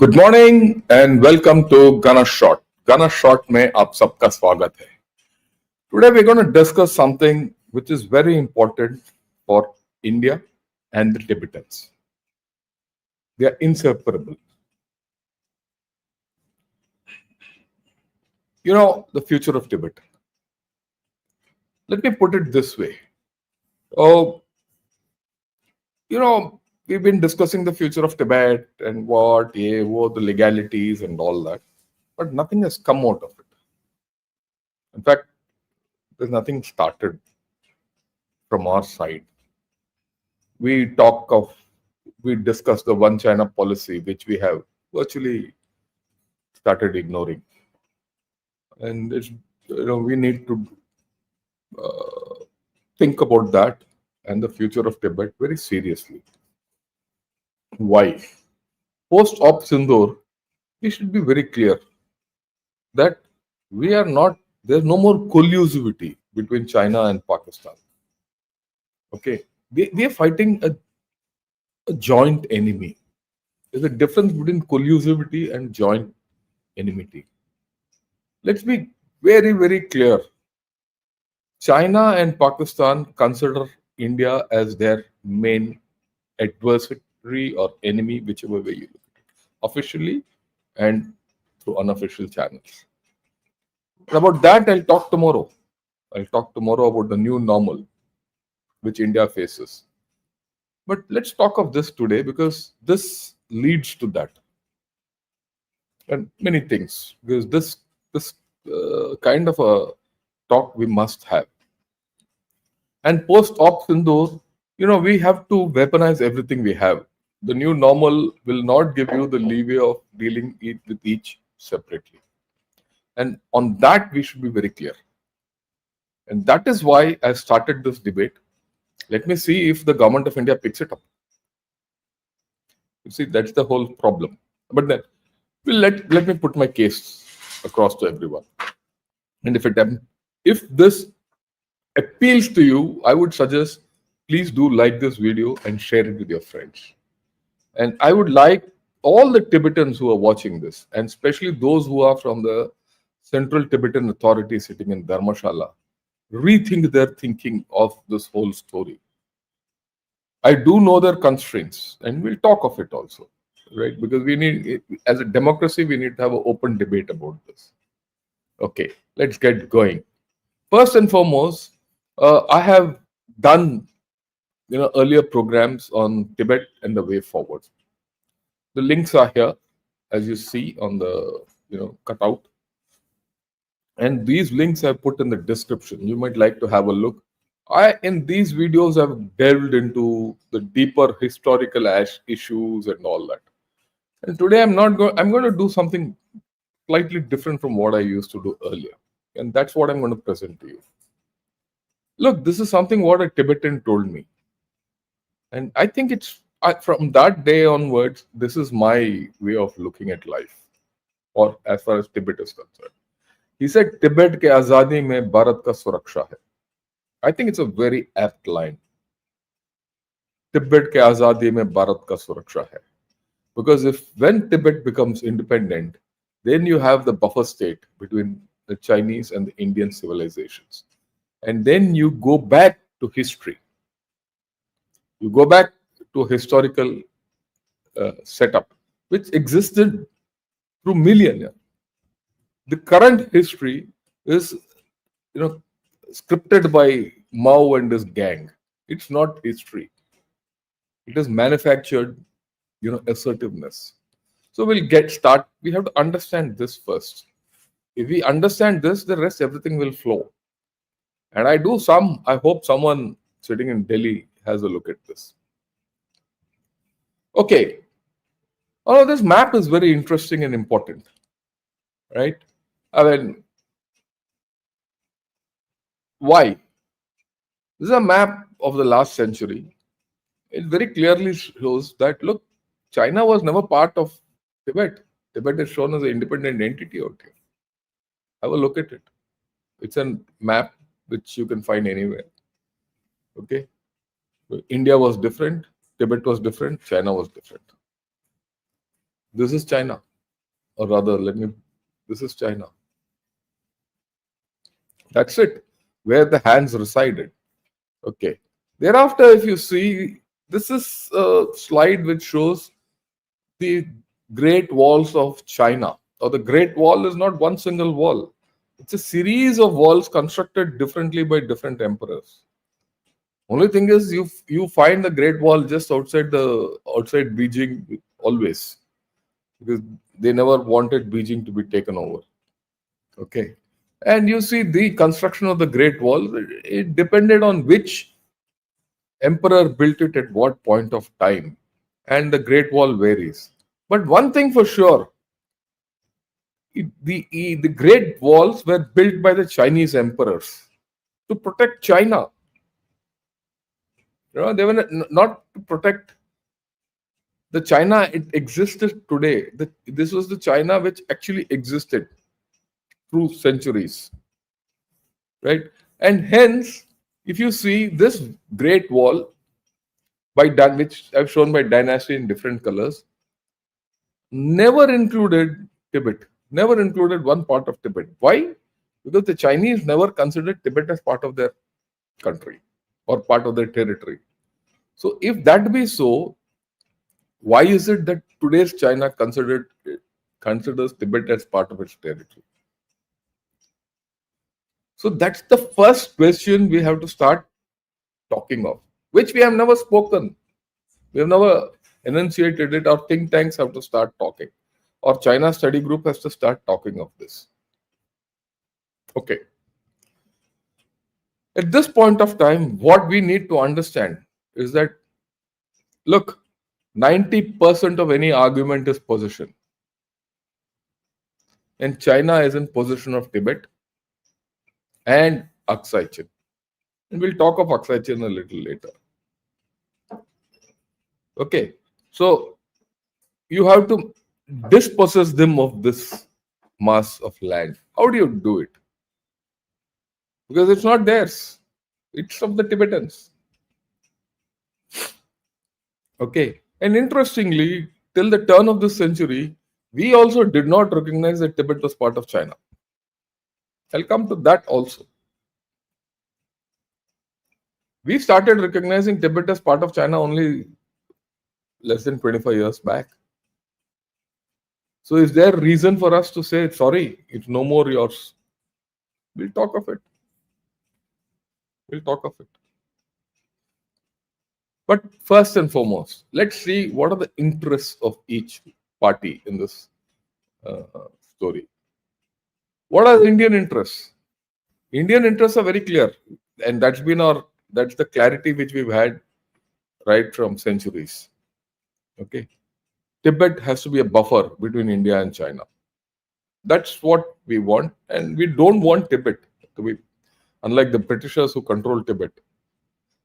Good morning and welcome to Gana shot. Gana shot में आप सबका स्वागत है। Today we gonna discuss something which is very important for India and the Tibetans. They are inseparable. You know the future of Tibet. Let me put it this way. Oh, we've been discussing the future of Tibet and what the legalities and all that, but nothing has come out of it. In fact, there's nothing started from our side. We discuss the one China policy, which we have virtually started ignoring. And we need to think about that and the future of Tibet very seriously. Why? Post-op Sindoor, we should be very clear that there's no more collusivity between China and Pakistan. Okay. They are fighting a joint enemy. There's a difference between collusivity and joint enmity. Let's be very, very clear. China and Pakistan consider India as their main adversary or enemy, whichever way you look at it, officially and through unofficial channels. And about that, I'll talk tomorrow. I'll talk tomorrow about the new normal which India faces. But let's talk of this today because this leads to that and many things. Because this kind of a talk we must have. And post-op Sindoor, we have to weaponize everything we have. The new normal will not give you the leeway of dealing with each separately. And on that, we should be very clear. And that is why I started this debate. Let me see if the government of India picks it up. You see, that's the whole problem. But then, let me put my case across to everyone. And if this appeals to you, I would suggest please do like this video and share it with your friends. And I would like all the Tibetans who are watching this, and especially those who are from the Central Tibetan Authority sitting in Dharmashala, rethink their thinking of this whole story. I do know their constraints, and we'll talk of it also, right? Because as a democracy, we need to have an open debate about this. Okay, let's get going. First and foremost, I have done earlier programs on Tibet and the way forward. The links are here, as you see on the cutout, and these links I put in the description. You might like to have a look. In these videos I've delved into the deeper historical issues and all that. And today I'm going to do something slightly different from what I used to do earlier, and that's what I'm going to present to you. Look, this is something what a Tibetan told me. And I think from that day onwards, this is my way of looking at life, or as far as Tibet is concerned. He said, Tibet ke azadi mein Bharat ka suraksha hai. I think it's a very apt line. Tibet ke azadi mein Bharat ka suraksha hai. Because when Tibet becomes independent, then you have the buffer state between the Chinese and the Indian civilizations. And then you go back to history. You go back to a historical setup which existed through millennia. The current history is, scripted by Mao and his gang. It's not history. It is manufactured, assertiveness. So we have to understand this first. If we understand this, the rest, everything will flow. And I hope someone sitting in Delhi has a look at this. Okay. This map is very interesting and important, right? I mean, why? This is a map of the last century. It very clearly shows that, look, China was never part of Tibet. Tibet is shown as an independent entity out here. Have a look at it. It's a map which you can find anywhere. Okay. India was different, Tibet was different, China was different. This is China, or rather, this is China. That's it, where the hands resided. Okay. Thereafter, if you see, this is a slide which shows the Great Walls of China. Or the Great Wall is not one single wall. It's a series of walls constructed differently by different emperors. Only thing is, you find the Great Wall just outside Beijing always, because they never wanted Beijing to be taken over. Okay, and you see the construction of the Great Wall. It depended on which emperor built it at what point of time, and the Great Wall varies. But one thing for sure, the Great Walls were built by the Chinese emperors to protect China. They were not to protect the China it existed today. This was the China which actually existed through centuries, right? And hence, if you see this Great Wall which I've shown by dynasty in different colors, never included Tibet, never included one part of Tibet. Why? Because the Chinese never considered Tibet as part of their country or part of their territory. So, if that be so, why is it that today's China considers Tibet as part of its territory? So that's the first question we have to start talking of, which we have never spoken. We have never enunciated it. Our think tanks have to start talking. Or China study group has to start talking of this. Okay. At this point of time, what we need to understand is that, look, 90% of any argument is possession. And China is in possession of Tibet and Aksai Chin. And we'll talk of Aksai Chin a little later. Okay. So you have to dispossess them of this mass of land. How do you do it? Because it's not theirs, it's of the Tibetans. Okay. And interestingly, till the turn of this century, we also did not recognize that Tibet was part of China. I'll come to that also. We started recognizing Tibet as part of China only less than 25 years back. So, is there reason for us to say, sorry, it's no more yours? We'll talk of it. We'll talk of it. But first and foremost, let's see what are the interests of each party in this story. What are the Indian interests? Indian interests are very clear, and that's the clarity which we've had right from centuries. Okay, Tibet has to be a buffer between India and China. That's what we want, and we don't want Tibet to be, unlike the Britishers who control Tibet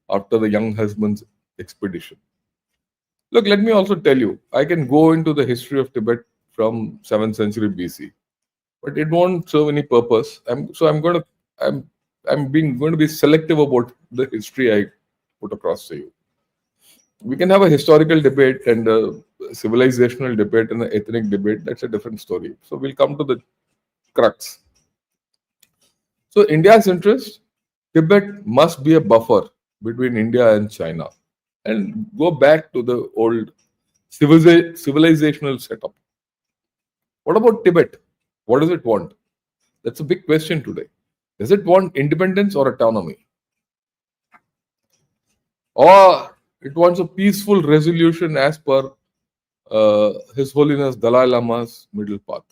after the young husband's expedition. Look, let me also tell you, I can go into the history of Tibet from 7th century BC, but it won't serve any purpose. I'm going to be selective about the history I put across to you. We can have a historical debate and a civilizational debate and an ethnic debate. That's a different story. So we'll come to the crux. So India's interest, Tibet must be a buffer between India and China, and go back to the old civilizational setup. What about Tibet? What does it want? That's a big question today. Does it want independence or autonomy? Or it wants a peaceful resolution as per His Holiness Dalai Lama's middle path?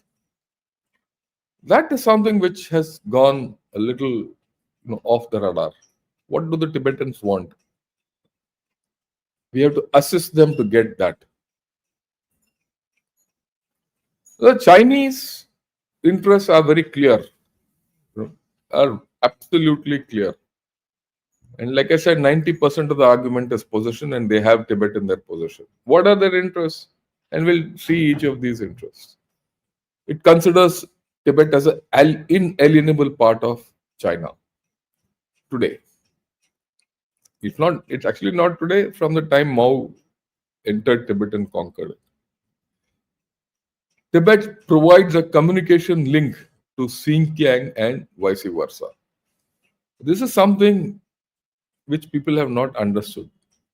That is something which has gone a little off the radar. What do the Tibetans want? We have to assist them to get that. The Chinese interests are very clear, are absolutely clear. And like I said, 90% of the argument is possession, and they have Tibet in their possession. What are their interests? And we'll see each of these interests. It considers Tibet as an inalienable part of China today. It's actually not today, from the time Mao entered Tibet and conquered it. Tibet provides a communication link to Xinjiang and vice versa. This is something which people have not understood,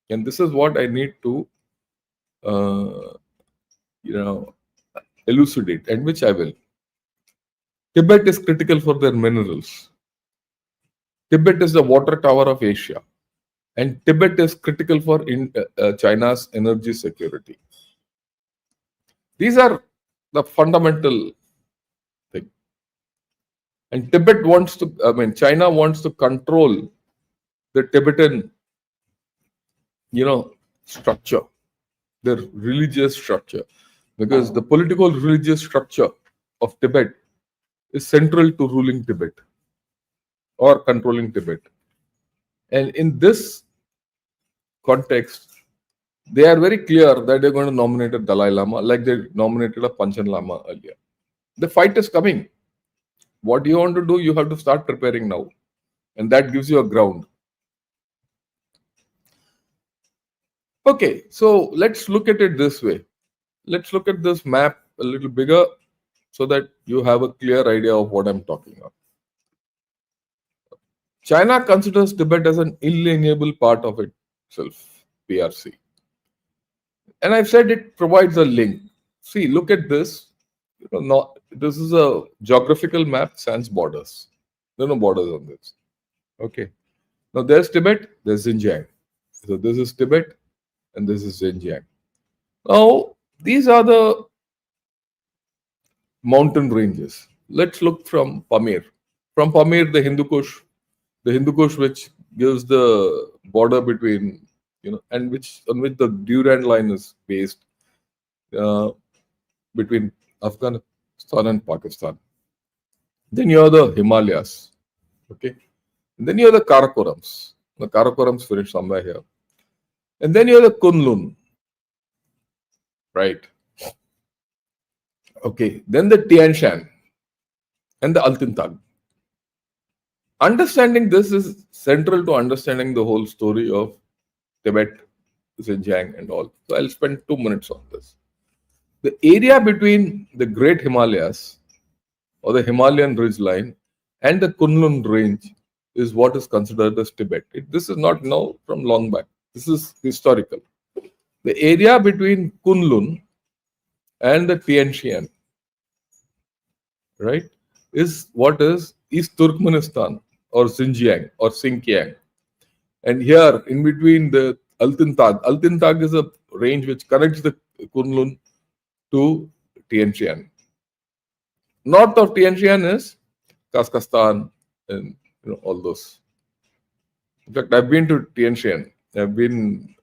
and this is what I need to, uh, you know, elucidate, and which I will. Tibet is critical for their minerals. Tibet is the water tower of Asia, and Tibet is critical for China's energy security. These are the fundamental thing. And Tibet wants to, I mean, China wants to control the Tibetan, structure, their religious structure, because the political religious structure of Tibet is central to ruling Tibet or controlling Tibet. And in this context, they are very clear that they're going to nominate a Dalai Lama like they nominated a Panchen Lama earlier. The fight is coming. What you want to do, you have to start preparing now. And that gives you a ground. Okay, so let's look at it this way. Let's look at this map a little bigger so that you have a clear idea of what I'm talking about. China considers Tibet as an inalienable part of itself, PRC. And I've said it provides a link. See, look at this. This is a geographical map, sans borders. There are no borders on this. Okay. Now there's Tibet, there's Xinjiang. So this is Tibet and this is Xinjiang. Now, these are the mountain ranges. Let's look from Pamir. From Pamir, the Hindu Kush which gives the border between, and on which the Durand line is based between Afghanistan and Pakistan. Then you have the Himalayas. Okay. And then you have the Karakorams. The Karakorams finish somewhere here. And then you have the Kunlun. Right. Okay. Then the Tian Shan and the Altintag. Understanding this is central to understanding the whole story of Tibet, Xinjiang, and all. So I'll spend 2 minutes on this. The area between the Great Himalayas or the Himalayan ridgeline and the Kunlun range is what is considered as Tibet. This is not now from long back. This is historical. The area between Kunlun and the Tian Shan, right, is what is East Turkmenistan or Xinjiang or Xinjiang. And here in between the Altintag is a range which connects the Kunlun to Tian Shan. North of Tian Shan is Kazakhstan and all those. In fact, I've been to Tian Shan. I've been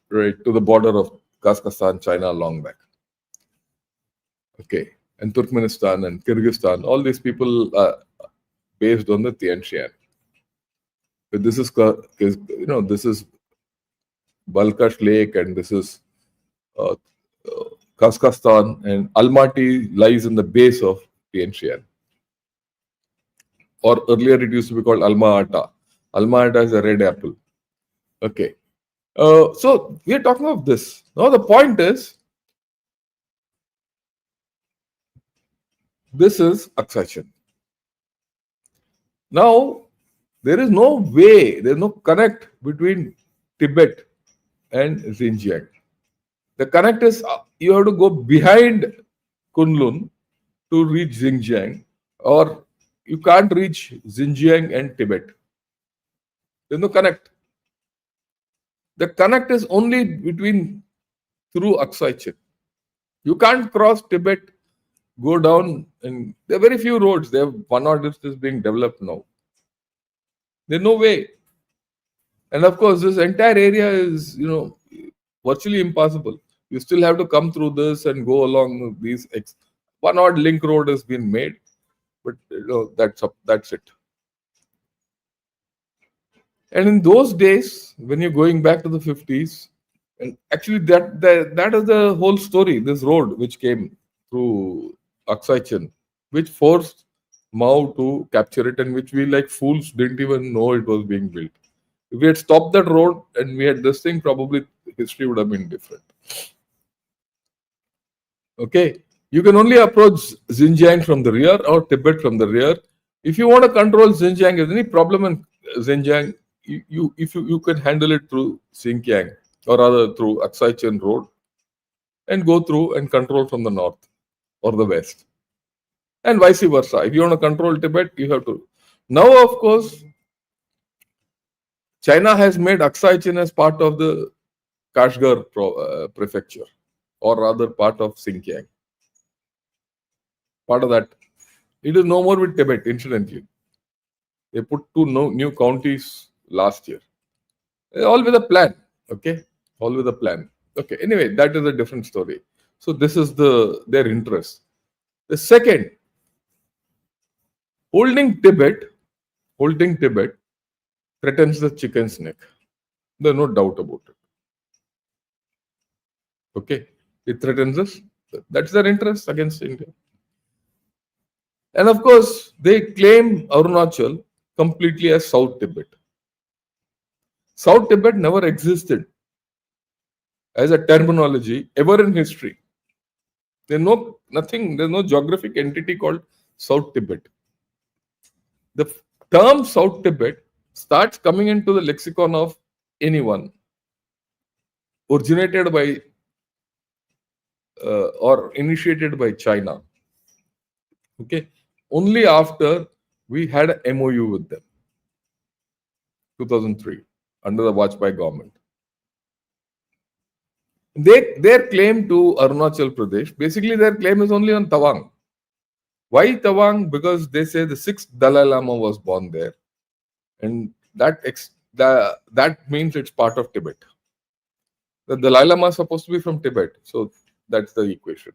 right to the border of Kazakhstan, China long back. Okay. And Turkmenistan and Kyrgyzstan, all these people are based on the Tian Shan. But this is, this is Balkhash Lake and this is Kazakhstan, and Almaty lies in the base of Tian Shan. Or earlier it used to be called Alma-Ata. Alma-Ata is a red apple. Okay. So we are talking of this. Now the point is, this is Aksai. Now, there is no way, there is no connect between Tibet and Xinjiang. The connect is you have to go behind Kunlun to reach Xinjiang, or you can't reach Xinjiang and Tibet. There's no connect. The connect is only through Aksai. You can't cross Tibet, go down, and there are very few roads. There are one or two is being developed now. There's no way. And of course, this entire area is, virtually impossible. You still have to come through this and go along these. One odd link road has been made, but that's it. And in those days, when you're going back to the 50s, and actually that is the whole story. This road which came through Aksai, which forced Mao to capture it, and which we like fools didn't even know it was being built. If we had stopped that road and we had this thing, probably history would have been different. Okay, you can only approach Xinjiang from the rear or Tibet from the rear. If you want to control Xinjiang, if there's any problem in Xinjiang, you can handle it through Xinjiang or rather through Aksai Chin Road and go through and control from the north or the west, and vice versa. If you want to control Tibet, you have to. Now, of course, China has made Aksai Chin as part of the Kashgar prefecture, or rather part of Xinjiang. Part of that. It is no more with Tibet, incidentally. They put two new counties last year. All with a plan. Okay. All with a plan. Okay. Anyway, that is a different story. So this is their interest. The second, holding Tibet threatens the chicken's neck. There's no doubt about it. Okay. It threatens us. That's their interest against India. And of course, they claim Arunachal completely as South Tibet. South Tibet never existed as a terminology ever in history. There's no geographic entity called South Tibet. The term South Tibet starts coming into the lexicon of anyone, originated by or initiated by China. Okay, only after we had a MOU with them, 2003, under the Vajpayee government. Their claim to Arunachal Pradesh, basically their claim is only on Tawang. Why Tawang? Because they say the sixth Dalai Lama was born there, and that means it's part of Tibet. The Dalai Lama is supposed to be from Tibet, so that's the equation.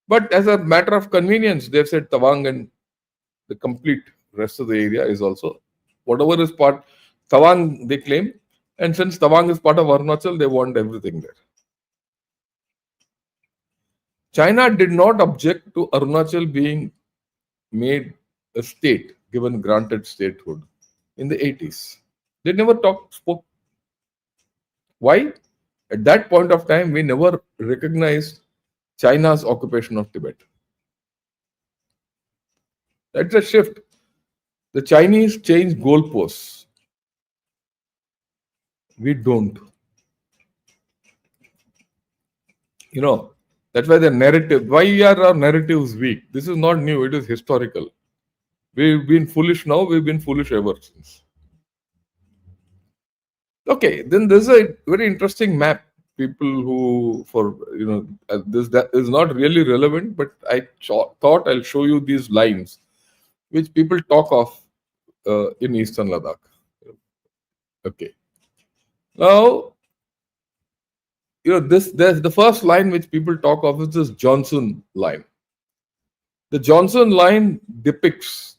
But as a matter of convenience, they've said Tawang, and the complete rest of the area is also whatever is part Tawang they claim, and since Tawang is part of Arunachal, they want everything there. China did not object to Arunachal being made a state, given granted statehood in the 80s. They never spoke. Why? At that point of time, we never recognized China's occupation of Tibet. That's a shift. The Chinese change goalposts. We don't. That's why the narrative, why are our narratives weak? This is not new, it is historical. We've been foolish now, we've been foolish ever since. Okay, then there's a very interesting map. People who, that is not really relevant, but I thought I'll show you these lines, which people talk of in Eastern Ladakh. Okay. Now, there's the first line which people talk of is this Johnson line. The Johnson line depicts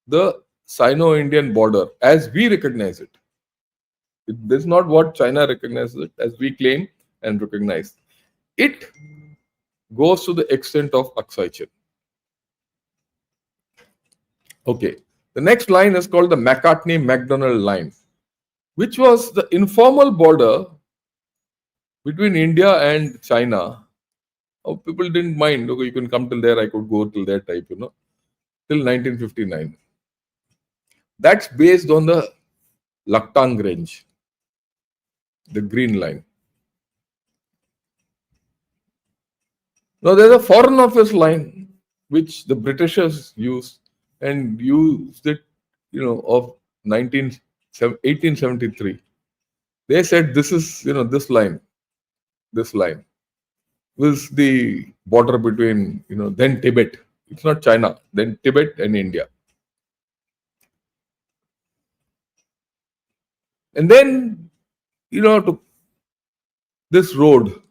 the Sino-Indian border as we recognize it. This is not what China recognizes it, as we claim and recognize. It goes to the extent of Aksai Chin. Okay. The next line is called the McCartney-MacDonald line, which was the informal border between India and China. Oh, people didn't mind. Okay, you can come till there, I could go till there type, till 1959. That's based on the Laktang range, the green line. Now there's a Foreign Office line which the Britishers used and used it, of 1873. They said this is, this line was the border between, then Tibet. It's not China, then Tibet and India. And then, this road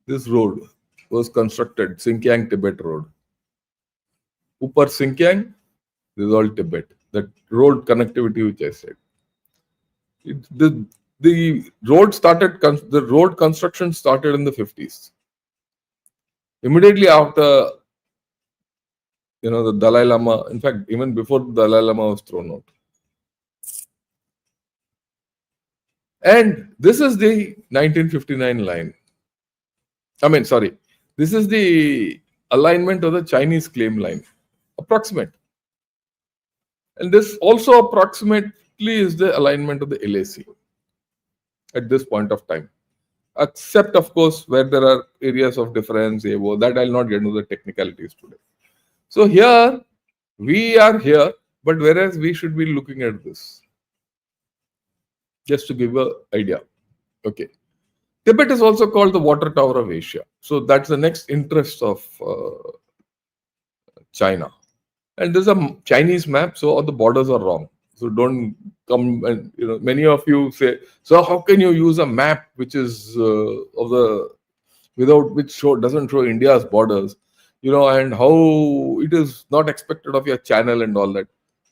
was constructed, Xinjiang Tibet Road. Upper Xinjiang, this is all Tibet. That road connectivity which I said. The road construction started in the 50s. Immediately after, the Dalai Lama, in fact, even before the Dalai Lama was thrown out. And this is the 1959 line. This This is the alignment of the Chinese claim line, approximate. And this also approximately is the alignment of the LAC at this point of time. Except, of course, where there are areas of difference, that I'll not get into the technicalities today. So here, we are here, but whereas we should be looking at this. Just to give an idea. Okay. Tibet is also called the water tower of Asia. So that's the next interest of China. And there's a Chinese map, so all the borders are wrong. So don't come and, many of you say, so how can you use a map which is without which doesn't show India's borders, and how it is not expected of your channel and all that.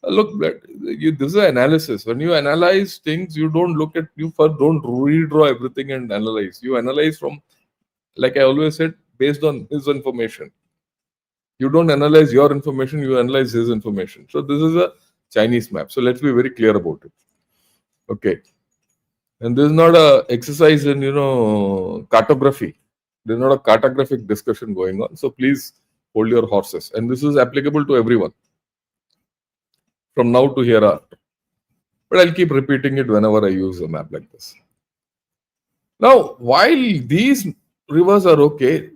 Look, this is an analysis. When you analyze things, you don't don't redraw everything and analyze. You analyze from, like I always said, based on his information. You don't analyze your information, you analyze his information. So this is a Chinese map. So let's be very clear about it. Okay. And this is not a exercise in, cartography. There's not a cartographic discussion going on. So please hold your horses. And this is applicable to everyone from now to hereafter. But I'll keep repeating it whenever I use a map like this. Now, while these rivers are okay,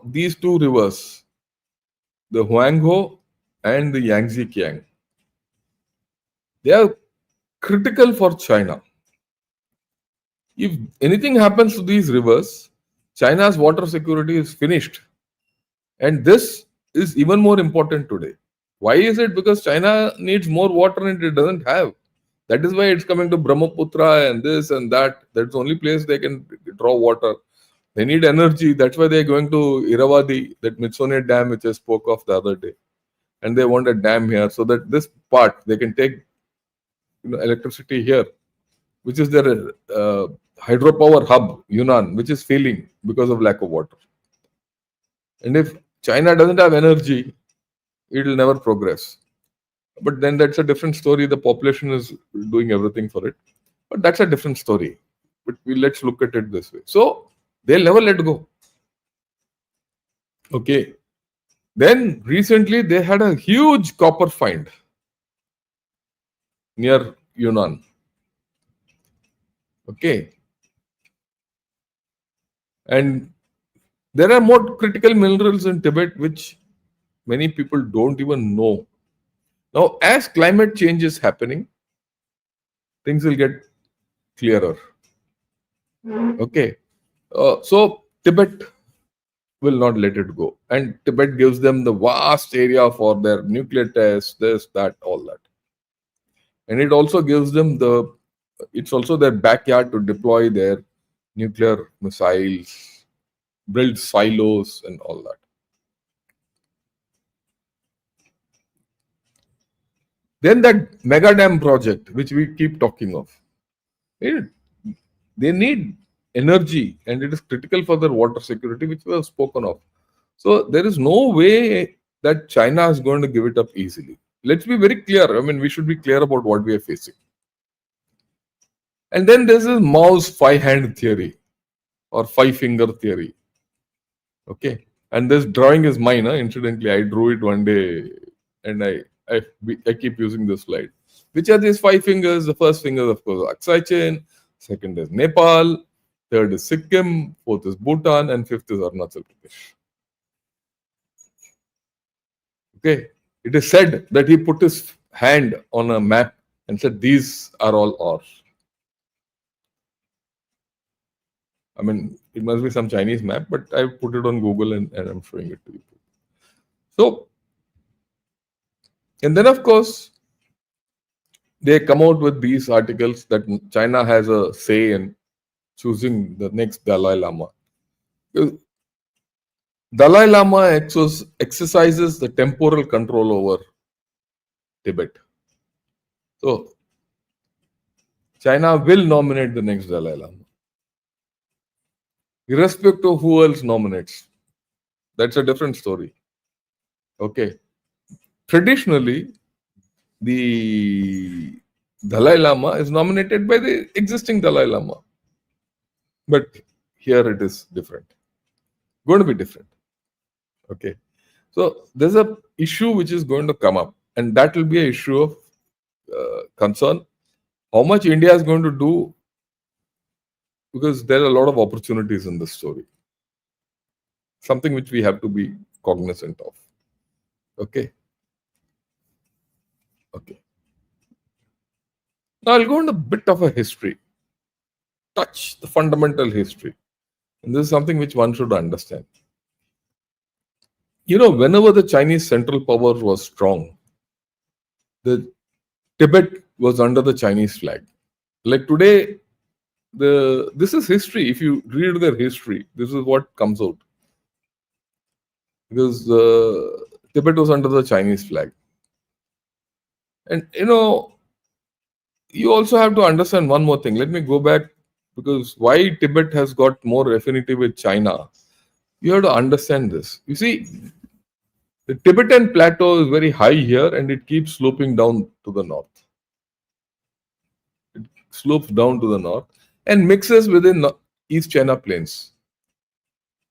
these two rivers, the Huanghe and the Yangtze Kiang, they are critical for China. If anything happens to these rivers, China's water security is finished. And this is even more important today. Why is it? Because China needs more water and it doesn't have. That is why it's coming to Brahmaputra and this and that. That's the only place they can draw water. They need energy. That's why they're going to Irrawaddy, that Mitsone dam which I spoke of the other day. And they want a dam here so that this part, they can take electricity here, which is their hydropower hub, Yunnan, which is failing because of lack of water. And if China doesn't have energy, it will never progress. But then that's a different story. The population is doing everything for it. But that's a different story. But let's look at it this way. So they'll never let go. Okay. Then recently they had a huge copper find near Yunnan. Okay. And there are more critical minerals in Tibet which many people don't even know. Now, as climate change is happening, things will get clearer. Okay. So Tibet will not let it go. And Tibet gives them the vast area for their nuclear tests, this, that, all that. And it also gives them it's also their backyard to deploy their nuclear missiles, build silos and all that. Then that mega dam project, which we keep talking of, they need energy and it is critical for their water security, which we have spoken of. So there is no way that China is going to give it up easily. Let's be very clear. I mean, we should be clear about what we are facing. And then there's this Mao's five-hand theory or five-finger theory. Okay. And this drawing is mine. Incidentally, I drew it one day and I keep using this slide. Which are these five fingers? The first finger, of course, Aksai chain. Second is Nepal. Third is Sikkim. Fourth is Bhutan. And fifth is Arunachal Pradesh. Okay. It is said that he put his hand on a map and said, these are all ours. I mean, it must be some Chinese map, but I put it on Google and I'm showing it to you. So, and then of course, they come out with these articles that China has a say in choosing the next Dalai Lama. Dalai Lama exercises the temporal control over Tibet. So, China will nominate the next Dalai Lama. Irrespective of who else nominates. That's a different story. Okay. Traditionally, the Dalai Lama is nominated by the existing Dalai Lama. But here it is different. Going to be different. Okay. So there's a issue which is going to come up, and that will be an issue of concern. How much India is going to do, because there are a lot of opportunities in this story. Something which we have to be cognizant of. Okay. Okay. Now I'll go into a bit of a history, touch the fundamental history. And this is something which one should understand. Whenever the Chinese central power was strong, the Tibet was under the Chinese flag. Like today, this is history. If you read their history, this is what comes out. Because Tibet was under the Chinese flag. And you also have to understand one more thing. Let me go back, because why Tibet has got more affinity with China. You have to understand this. You see, the Tibetan plateau is very high here and it keeps sloping down to the north. It slopes down to the north and mixes within East China plains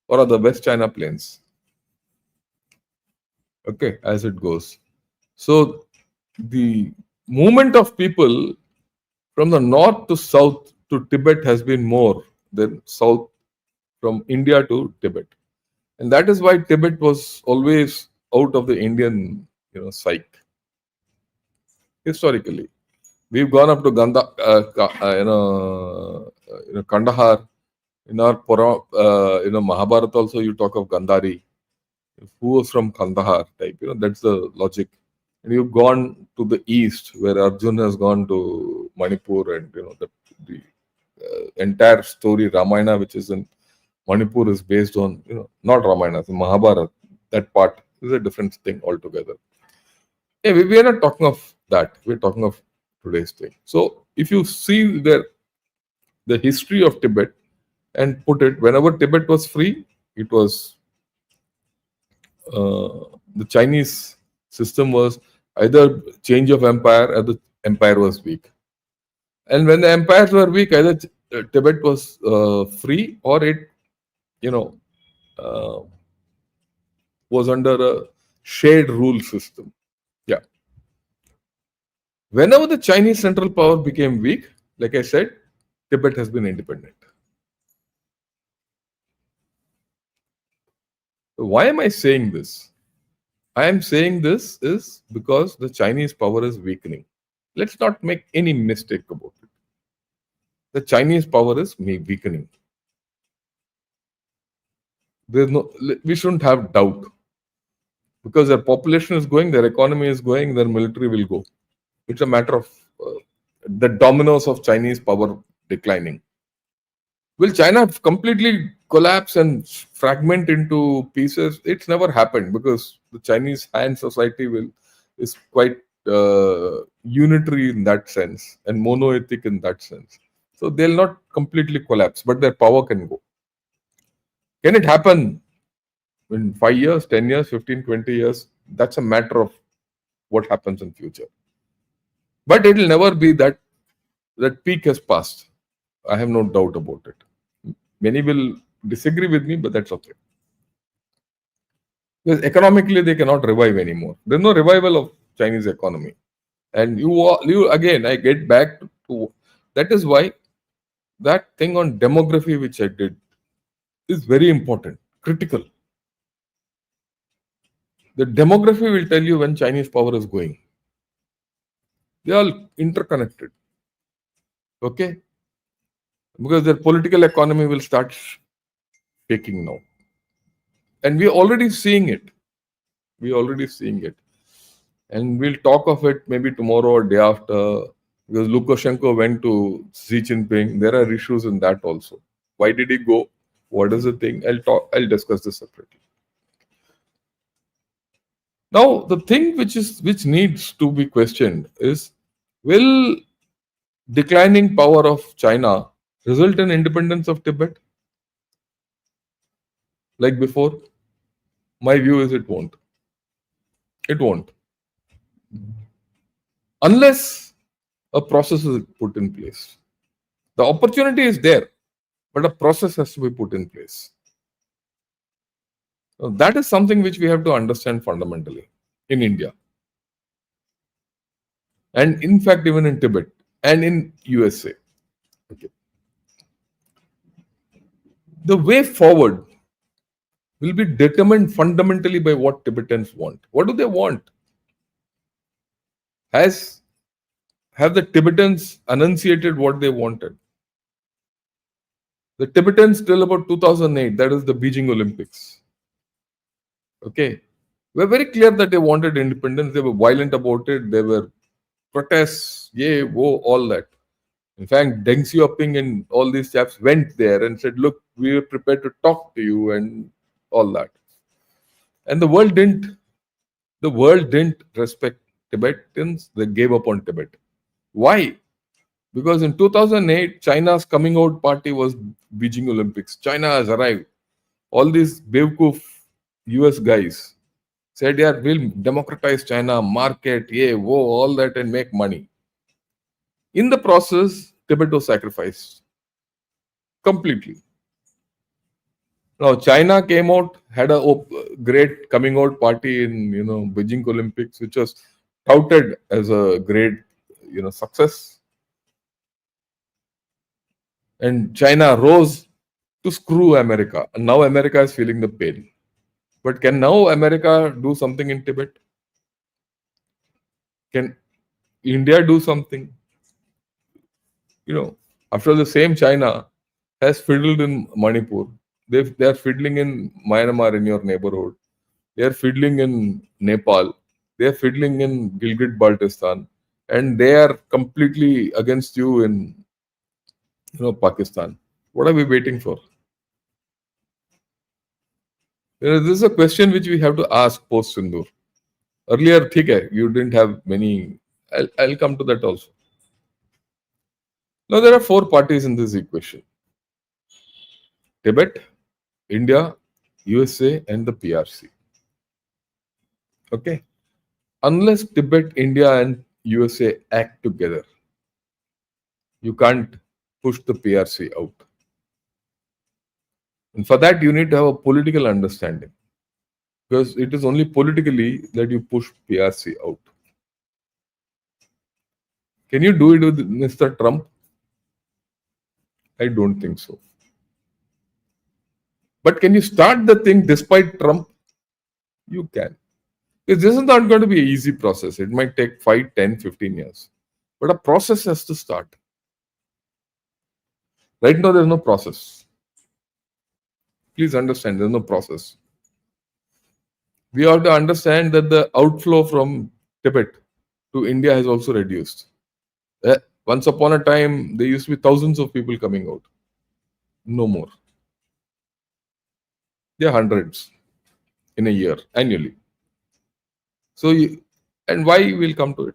or the West China plains. Okay, as it goes. So the movement of people from the north to south to Tibet has been more than south from India to Tibet. And that is why Tibet was always out of the Indian psyche. Historically, we've gone up to Kandahar. In our Mahabharata also you talk of Gandhari, who was from Kandahar type. That's the logic. And you've gone to the east, where Arjun has gone to Manipur, and the entire story Ramayana, which is in Manipur, is based on not Ramayana, the Mahabharata. That part is a different thing altogether. Yeah, we are not talking of that. We're talking of today's thing. So if you see the history of Tibet and put it, whenever Tibet was free, it was the Chinese system was either change of empire or the empire was weak. And when the empires were weak, either Tibet was free or it, was under a shared rule system. Yeah. Whenever the Chinese central power became weak, like I said, Tibet has been independent. So why am I saying this? I am saying this is because the Chinese power is weakening. Let's not make any mistake about it. The Chinese power is weakening. We shouldn't have doubt, because their population is going, their economy is going, their military will go. It's a matter of the dominoes of Chinese power declining. Will China completely collapse and fragment into pieces? It's never happened, because the Chinese Han society is quite unitary in that sense and monoethic in that sense. So they'll not completely collapse, but their power can go. Can it happen in 5 years, 10 years, 15, 20 years? That's a matter of what happens in future. But it will never be that peak has passed. I have no doubt about it. Many will disagree with me, but that's okay. Because economically, they cannot revive anymore. There's no revival of Chinese economy. And you again, I get back to that is why that thing on demography which I did is very important, critical. The demography will tell you when Chinese power is going. They are all interconnected. Okay? Because their political economy will start shaking now. And we're already seeing it. And we'll talk of it maybe tomorrow or day after, because Lukashenko went to Xi Jinping. There are issues in that also. Why did he go? What is the thing? I'll discuss this separately. Now, the thing which needs to be questioned is, will declining power of China result in independence of Tibet? Like before? My view is it won't. It won't. Unless a process is put in place. The opportunity is there, but a process has to be put in place. Now, that is something which we have to understand fundamentally in India, and in fact, even in Tibet and in USA. Okay. The way forward will be determined fundamentally by what Tibetans want. What do they want? Has have the Tibetans enunciated what they wanted? The Tibetans till about 2008, that is the Beijing Olympics. Okay, were very clear that they wanted independence. They were violent about it. They were protests, yay, whoa, all that. In fact, Deng Xiaoping and all these chaps went there and said, "Look, we are prepared to talk to you," and all that. And the world didn't respect Tibetans. They gave up on Tibet. Why? Because in 2008, China's coming out party was Beijing Olympics. China has arrived. All these Bewkoof US guys said, yeah, we'll democratize China, market, yeah, whoa, all that, and make money. In the process, Tibet was sacrificed completely. Now, China came out, had a great coming out party in Beijing Olympics, which was touted as a great success. And China rose to screw America. And now America is feeling the pain. But can now America do something in Tibet? Can India do something? After the same China has fiddled in Manipur, they are fiddling in Myanmar in your neighborhood. They are fiddling in Nepal. They are fiddling in Gilgit Baltistan, and they are completely against you in Pakistan. What are we waiting for? This is a question which we have to ask post Sindoor. Earlier, you didn't have many. I'll come to that also. Now, there are four parties in this equation: Tibet, India, USA, and the PRC. Okay. Unless Tibet, India, and USA act together, you can't push the PRC out. And for that, you need to have a political understanding, because it is only politically that you push PRC out. Can you do it with Mr. Trump? I don't think so. But can you start the thing despite Trump? You can. Because this is not going to be an easy process. It might take 5, 10, 15 years. But a process has to start. Right now, there's no process. Please understand, there's no process. We have to understand that the outflow from Tibet to India has also reduced. Once upon a time, there used to be thousands of people coming out. No more. There are hundreds in a year, annually. So, and why we'll come to it.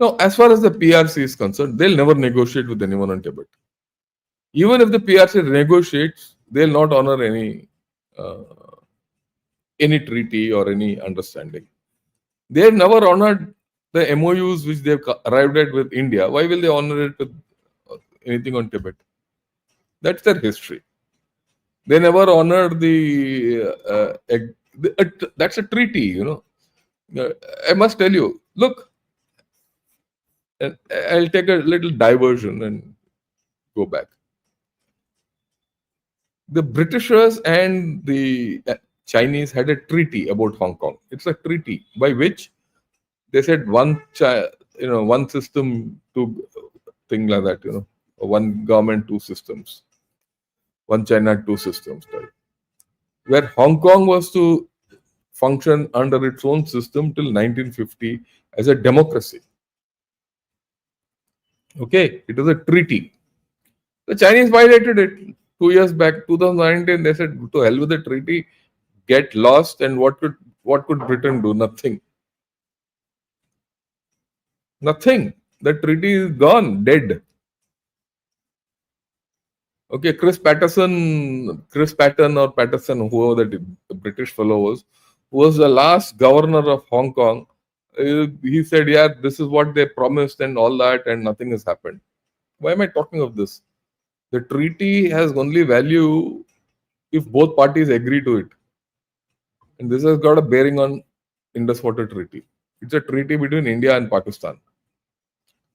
Now, as far as the PRC is concerned, they'll never negotiate with anyone on Tibet. Even if the PRC negotiates, they'll not honor any treaty or any understanding. They've never honored the MOUs which they've arrived at with India. Why will they honor it with anything on Tibet? That's their history. They never honored that's a treaty, I must tell you, look, I'll take a little diversion and go back. The Britishers and the Chinese had a treaty about Hong Kong. It's a treaty by which they said one system, two thing like that, one government, two systems, one China, two systems type. Where Hong Kong was to function under its own system till 1950 as a democracy. Okay, it was a treaty. The Chinese violated it 2 years back, 2019. They said, to hell with the treaty, get lost, and what could Britain do? Nothing. Nothing. The treaty is gone, dead. Okay, Chris Patterson or Patterson, whoever that British fellow was, who was the last governor of Hong Kong. He said, yeah, this is what they promised and all that, and nothing has happened. Why am I talking of this? The treaty has only value if both parties agree to it. And this has got a bearing on Indus Water Treaty. It's a treaty between India and Pakistan.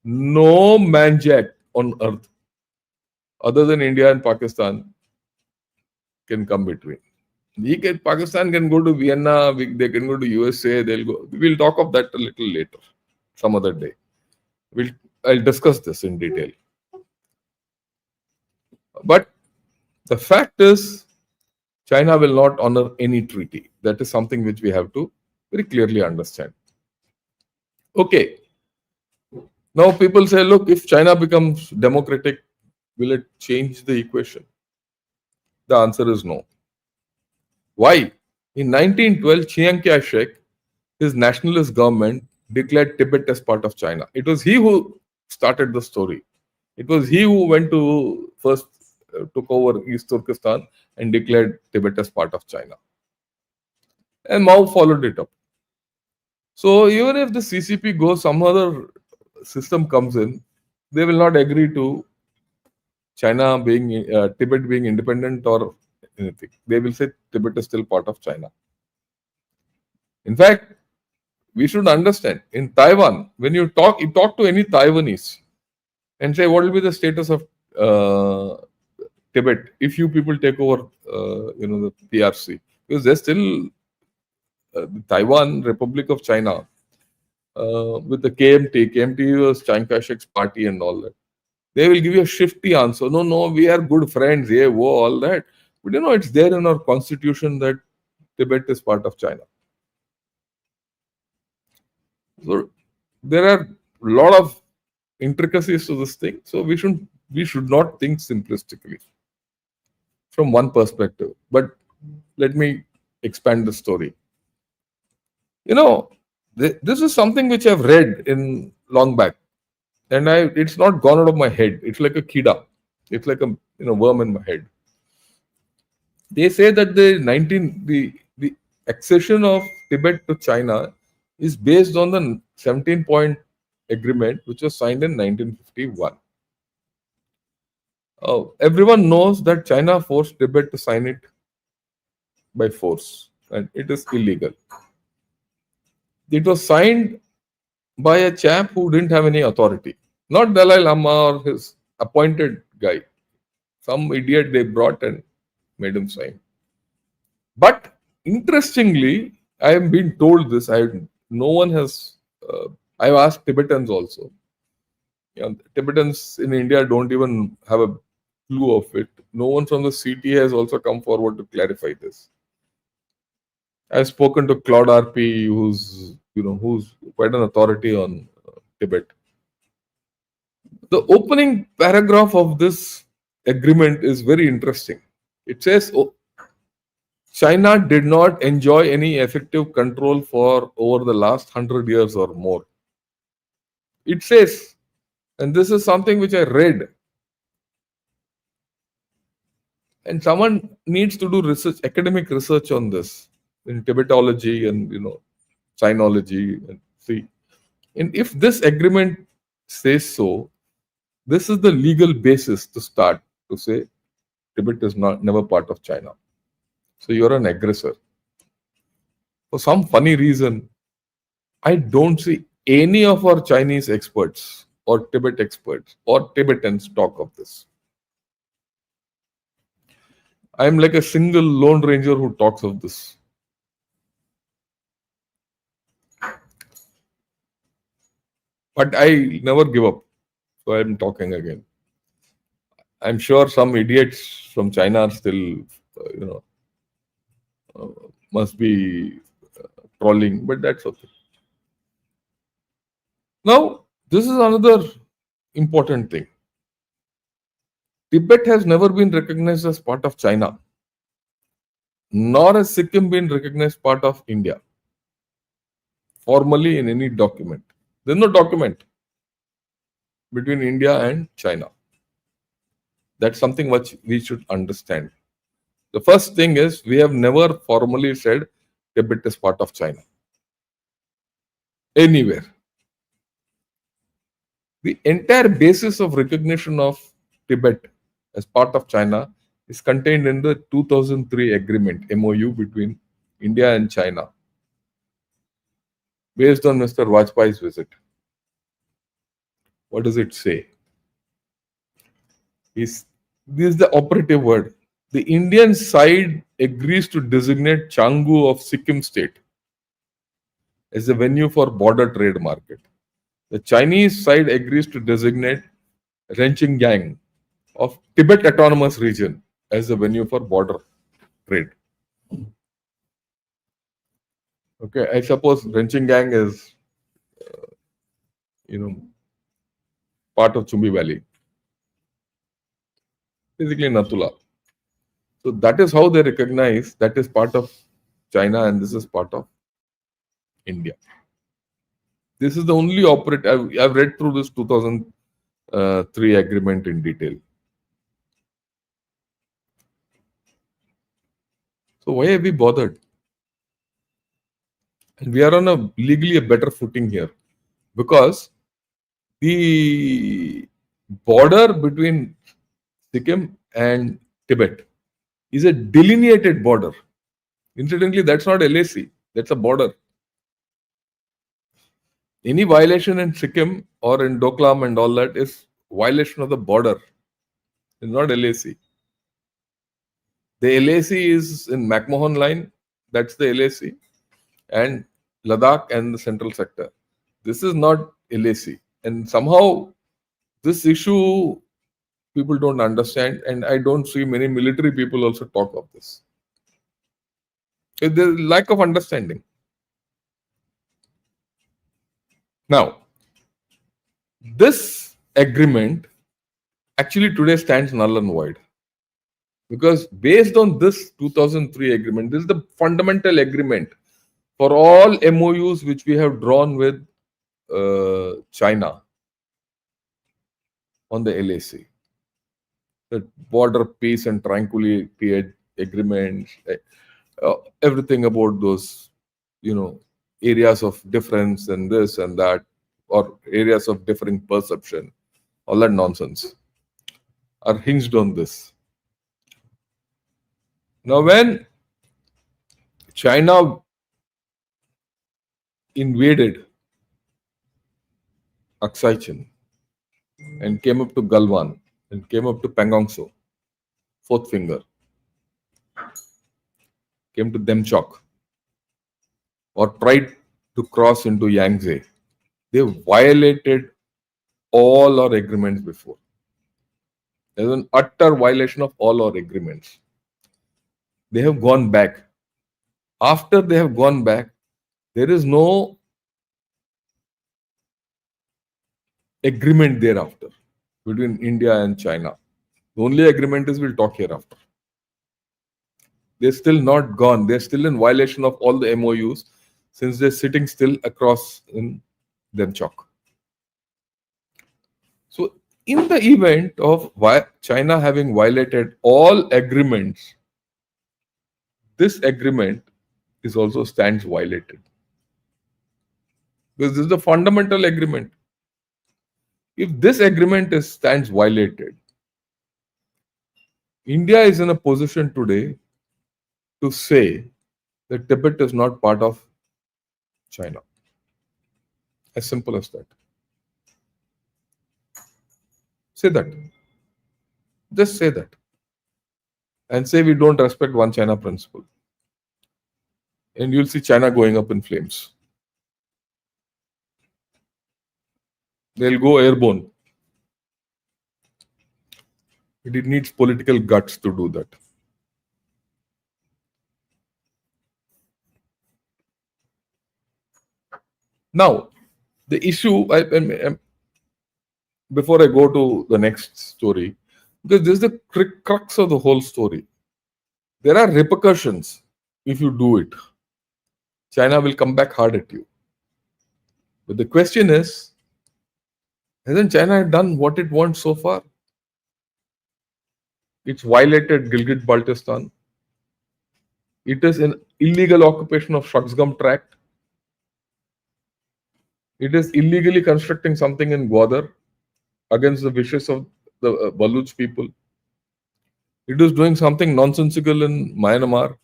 No manjack on earth other than India and Pakistan can come between. Pakistan can go to Vienna, they can go to USA, they'll go. We'll talk of that a little later, some other day. I'll discuss this in detail. But the fact is, China will not honor any treaty. That is something which we have to very clearly understand. Okay. Now people say, look, if China becomes democratic, will it change the equation? The answer is no. Why? In 1912, Chiang Kai-shek, his nationalist government, declared Tibet as part of China. It was he who started the story. It was he who went to first took over East Turkestan and declared Tibet as part of China. And Mao followed it up. So even if the CCP goes, some other system comes in, they will not agree to China being Tibet being independent or anything. They will say Tibet is still part of China. In fact, we should understand in Taiwan, when you talk to any Taiwanese and say what will be the status of Tibet if you people take over, the PRC, because they're still the Taiwan Republic of China with the KMT. KMT was Chiang Kai-shek's party and all that. They will give you a shifty answer. No, we are good friends. Yeah, all that. But it's there in our constitution that Tibet is part of China. So there are a lot of intricacies to this thing. So we should not think simplistically from one perspective. But let me expand the story. This is something which I've read in long back, and it's not gone out of my head. It's like a kida. It's like a worm in my head. They say that the accession of Tibet to China is based on the 17-point agreement which was signed in 1951. Everyone knows that China forced Tibet to sign it by force, and it is illegal. It was signed by a chap who didn't have any authority, not Dalai Lama or his appointed guy. Some idiot they brought and made him sign. But interestingly, I have been told this. No one has. I've asked Tibetans also. Tibetans in India don't even have a clue of it. No one from the CT has also come forward to clarify this. I've spoken to Claude RP, who's quite an authority on Tibet. The opening paragraph of this agreement is very interesting. It says, China did not enjoy any effective control for over the last 100 years or more. It says, and this is something which I read, and someone needs to do research, academic research on this in Tibetology and Sinology, and see. And if this agreement says so, this is the legal basis to start to say Tibet is never part of China. So you're an aggressor. For some funny reason, I don't see any of our Chinese experts or Tibet experts or Tibetans talk of this. I'm like a single lone ranger who talks of this. But I never give up. So I'm talking again. I'm sure some idiots from China are still, must be trolling, but that's okay. Now, this is another important thing. Tibet has never been recognized as part of China, nor has Sikkim been recognized part of India, formally in any document. There's no document between India and China. That's something which we should understand. The first thing is, we have never formally said Tibet is part of China. Anywhere. The entire basis of recognition of Tibet as part of China is contained in the 2003 agreement MOU between India and China based on Mr. Vajpayee's visit. What does it say? This is the operative word. The Indian side agrees to designate Changu of Sikkim state as a venue for border trade market. The Chinese side agrees to designate Renchinggang of Tibet Autonomous Region as a venue for border trade. Okay, I suppose Renchinggang is, part of Chumbi Valley, basically Natula. So that is how they recognize that is part of China and this is part of India. This is the only I've read through this 2003 agreement in detail. So why have we bothered? And we are on a legally a better footing here because the border between Sikkim and Tibet is a delineated border. Incidentally, that's not LAC, that's a border. Any violation in Sikkim or in Doklam and all that is violation of the border. It's not LAC. The LAC is in McMahon line, that's the LAC, and Ladakh and the central sector. This is not LAC. And somehow this issue people don't understand, and I don't see many military people also talk of this. There's lack of understanding. Now, this agreement actually today stands null and void. Because based on this 2003 agreement, this is the fundamental agreement for all MOUs which we have drawn with China on the LAC. The border peace and tranquility agreements, everything about those, areas of difference and this and that, or areas of differing perception, all that nonsense are hinged on this. Now, when China invaded Aksai Chin and came up to Galwan and came up to Pangong Tso, fourth finger, came to Demchok, or tried to cross into Yangtze, they violated all our agreements before. There's an utter violation of all our agreements. They have gone back. After they have gone back, there is no agreement thereafter between India and China. The only agreement is we'll talk hereafter. They're still not gone. They're still in violation of all the MOUs since they're sitting still across in Demchok. So, in the event of China having violated all agreements, this agreement is also stands violated. Because this is the fundamental agreement. If this agreement stands violated, India is in a position today to say that Tibet is not part of China. As simple as that. Say that. Just say that. And say we don't respect one China principle. And you'll see China going up in flames. They'll go airborne. It needs political guts to do that. Now, the issue, before I go to the next story, because this is the crux of the whole story. There are repercussions if you do it. China will come back hard at you. But the question is, hasn't China done what it wants so far? It's violated Gilgit-Baltistan. It is an illegal occupation of Shaksgam Tract. It is illegally constructing something in Gwadar against the wishes of the Baluch people. It is doing something nonsensical in Myanmar,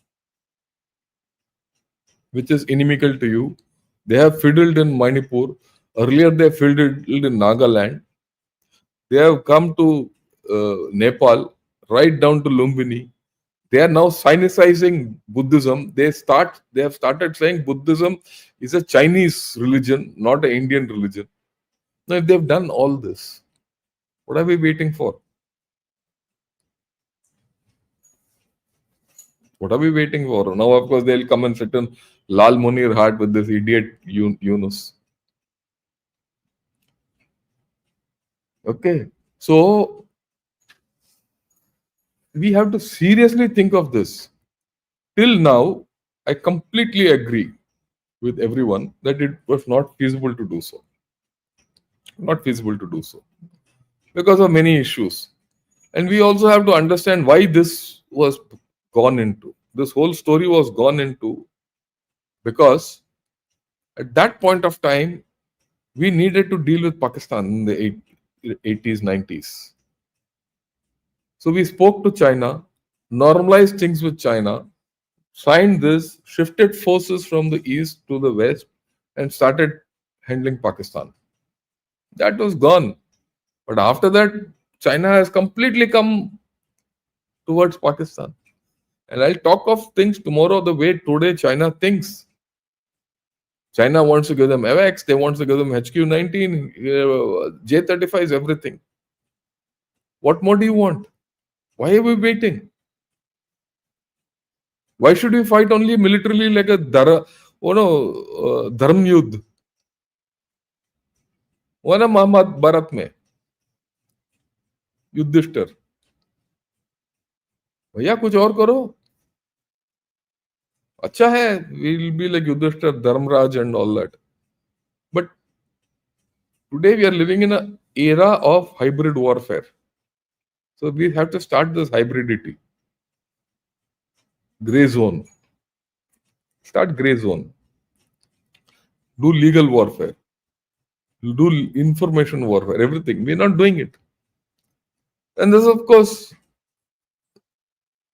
which is inimical to you. They have fiddled in Manipur. Earlier, they fiddled in Nagaland. They have come to Nepal, right down to Lumbini. They are now Sinicizing Buddhism. They have started saying Buddhism is a Chinese religion, not an Indian religion. Now, if they've done all this, what are we waiting for? What are we waiting for? Now, of course, they'll come and sit in Lal Munir Hat with this idiot Yunus. Okay. So, we have to seriously think of this. Till now, I completely agree with everyone that it was not feasible to do so. Not feasible to do so because of many issues. And we also have to understand why this was gone into. This whole story was gone into because at that point of time, we needed to deal with Pakistan in the 80s, 90s. So we spoke to China, normalized things with China, signed this, shifted forces from the east to the west, and started handling Pakistan. That was gone. But after that, China has completely come towards Pakistan. And I'll talk of things tomorrow the way today China thinks. China wants to give them AVAX, they want to give them HQ-19, J-35 is everything. What more do you want? Why are we waiting? Why should we fight only militarily like a Dharma Yudh? वो ना महाभारत में युधिष्ठिर भैया कुछ और करो अच्छा है we'll be like Yudhishthir, Dharmraj and all that. But today we are living in an era of hybrid warfare. So we have to start this hybridity. Gray zone. Start gray zone. Do legal warfare. Do information warfare. Everything. We're not doing it. And this, of course,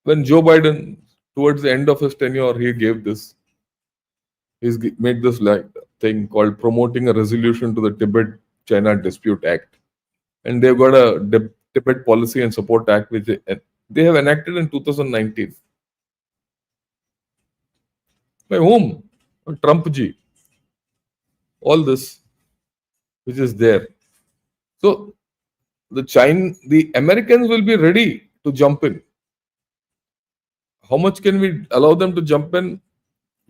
when Joe Biden, towards the end of his tenure, he gave this. He's made this like thing called promoting a resolution to the Tibet-China Dispute Act. And they've got a Tibet Policy and Support Act, which they have enacted in 2019. By whom? Trump ji. All this, which is there. So the Americans will be ready to jump in. How much can we allow them to jump in?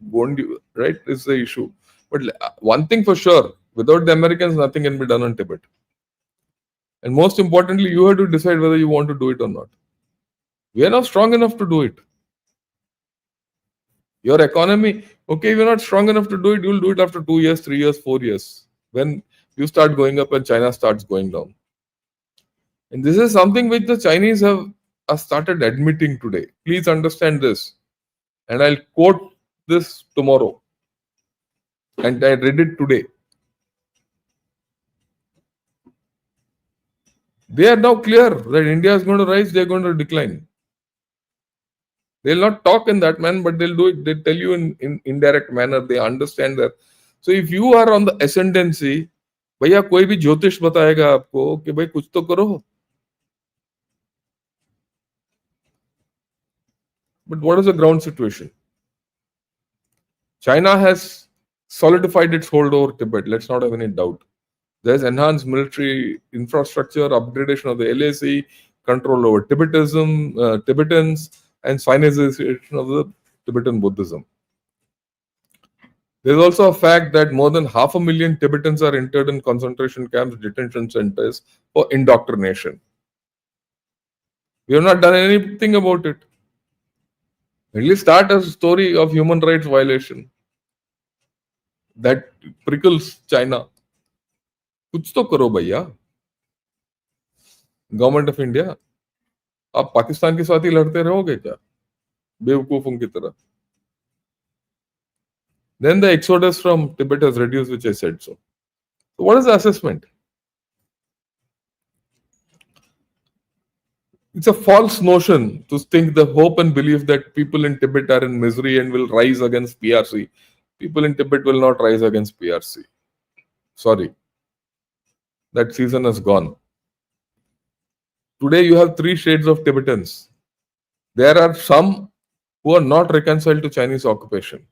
Won't you, right? Is the issue. But one thing for sure, without the Americans, nothing can be done on Tibet. And most importantly, you have to decide whether you want to do it or not. We are not strong enough to do it. Your economy, okay, we're not strong enough to do it, you'll do it after 2 years, 3 years, 4 years. When you start going up and China starts going down. And this is something which the Chinese have started admitting today. Please understand this. And I'll quote this tomorrow. And I read it today. They are now clear that India is going to rise, they're going to decline. They'll not talk in that manner, but they'll do it. They tell you in indirect manner. They understand that. So if you are on the ascendancy, भैया कोई भी ज्योतिष बताएगा आपको कि भाई कुछ तो करो. But what is the ground situation? China has solidified its hold over Tibet. Let's not have any doubt. There's enhanced military infrastructure, upgradation of the LAC, control over Tibetans, and Sinicization of the Tibetan Buddhism. There's also a fact that more than 500,000 Tibetans are interned in concentration camps, detention centers for indoctrination. We have not done anything about it. At least start a story of human rights violation that prickles China. कुछ तो करो भैया. Government of India, आप पाकिस्तान के साथ ही लड़ते रहोगे क्या बेवकूफों की तरह? Then the exodus from Tibet has reduced, which I said so. So what is the assessment? It's a false notion to think the hope and belief that people in Tibet are in misery and will rise against PRC. People in Tibet will not rise against PRC. Sorry, that season has gone. Today you have three shades of Tibetans. There are some who are not reconciled to Chinese occupation.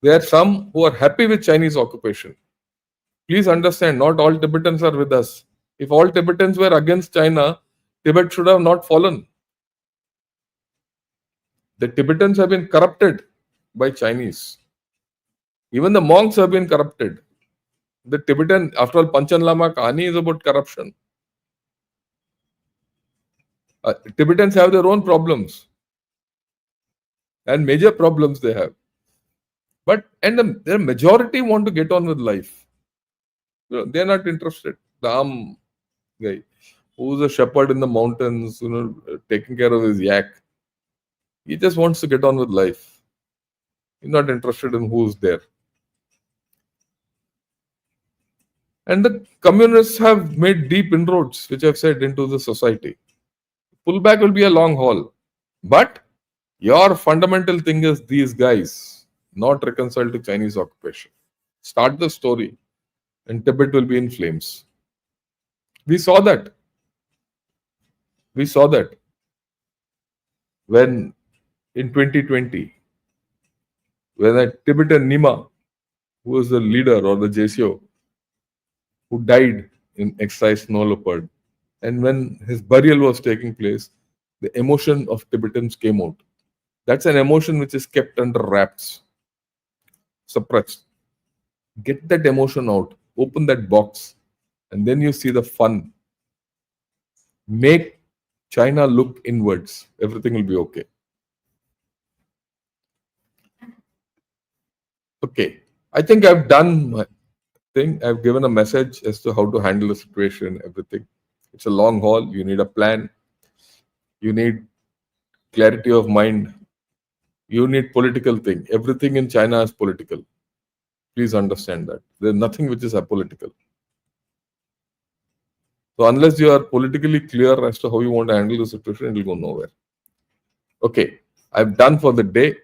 There are some who are happy with Chinese occupation. Please understand, not all Tibetans are with us. If all Tibetans were against China, Tibet should have not fallen. The Tibetans have been corrupted by Chinese. Even the monks have been corrupted. The Tibetan, after all, Panchan Lama Kahani is about corruption. Tibetans have their own problems and major problems they have. Their majority want to get on with life. They're not interested. The Am guy, who's a shepherd in the mountains, taking care of his yak, he just wants to get on with life. He's not interested in who's there. And the communists have made deep inroads, which I've said, into the society. Pullback will be a long haul. But your fundamental thing is these guys not reconciled to Chinese occupation. Start the story and Tibet will be in flames. We saw that. We saw that when in 2020, when a Tibetan Nima, who was the leader or the JCO, who died in exercise snow leopard, and when his burial was taking place, the emotion of Tibetans came out. That's an emotion which is kept under wraps, suppressed. Get that emotion out, open that box, and then you see the fun. Make China look inwards. Everything will be okay. Okay. I think I've done my thing. I've given a message as to how to handle the situation, everything. It's a long haul. You need a plan. You need clarity of mind. You need political thing. Everything in China is political. Please understand that. There's nothing which is apolitical. So unless you are politically clear as to how you want to handle the situation, it will go nowhere. Okay, I've done for the day.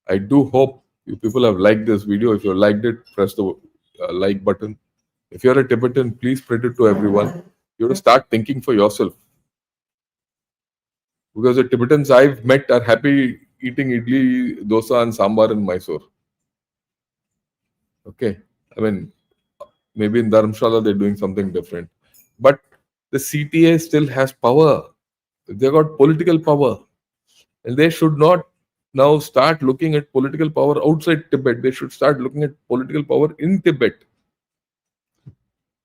I do hope you people have liked this video. If you liked it, press the like button. If you're a Tibetan, please spread it to everyone. You have to start thinking for yourself. Because the Tibetans I've met are happy eating idli, dosa, and sambar in Mysore. Okay, I mean, maybe in Dharamshala they're doing something different. But the CTA still has power. They got political power. And they should not now start looking at political power outside Tibet. They should start looking at political power in Tibet.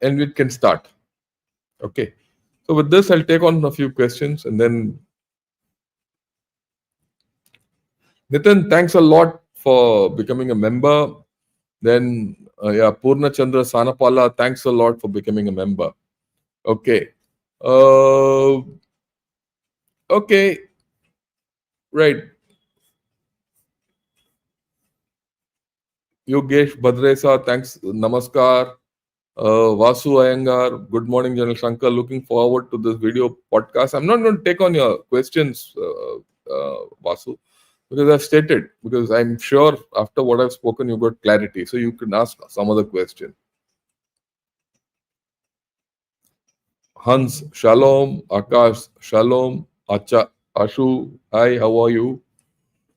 And it can start. Okay. So with this, I'll take on a few questions and then Nitin, thanks a lot for becoming a member. Then Purna Chandra Sanapala, thanks a lot for becoming a member. Okay. Okay. Right. Yogesh Badresa, thanks. Namaskar. Vasu Iyengar, good morning, General Shankar. Looking forward to this video podcast. I'm not going to take on your questions, Vasu, because I've stated, because I'm sure after what I've spoken, you got clarity. So you can ask some other question. Hans, Shalom. Akash, Shalom. Acha, Ashu, hi, how are you?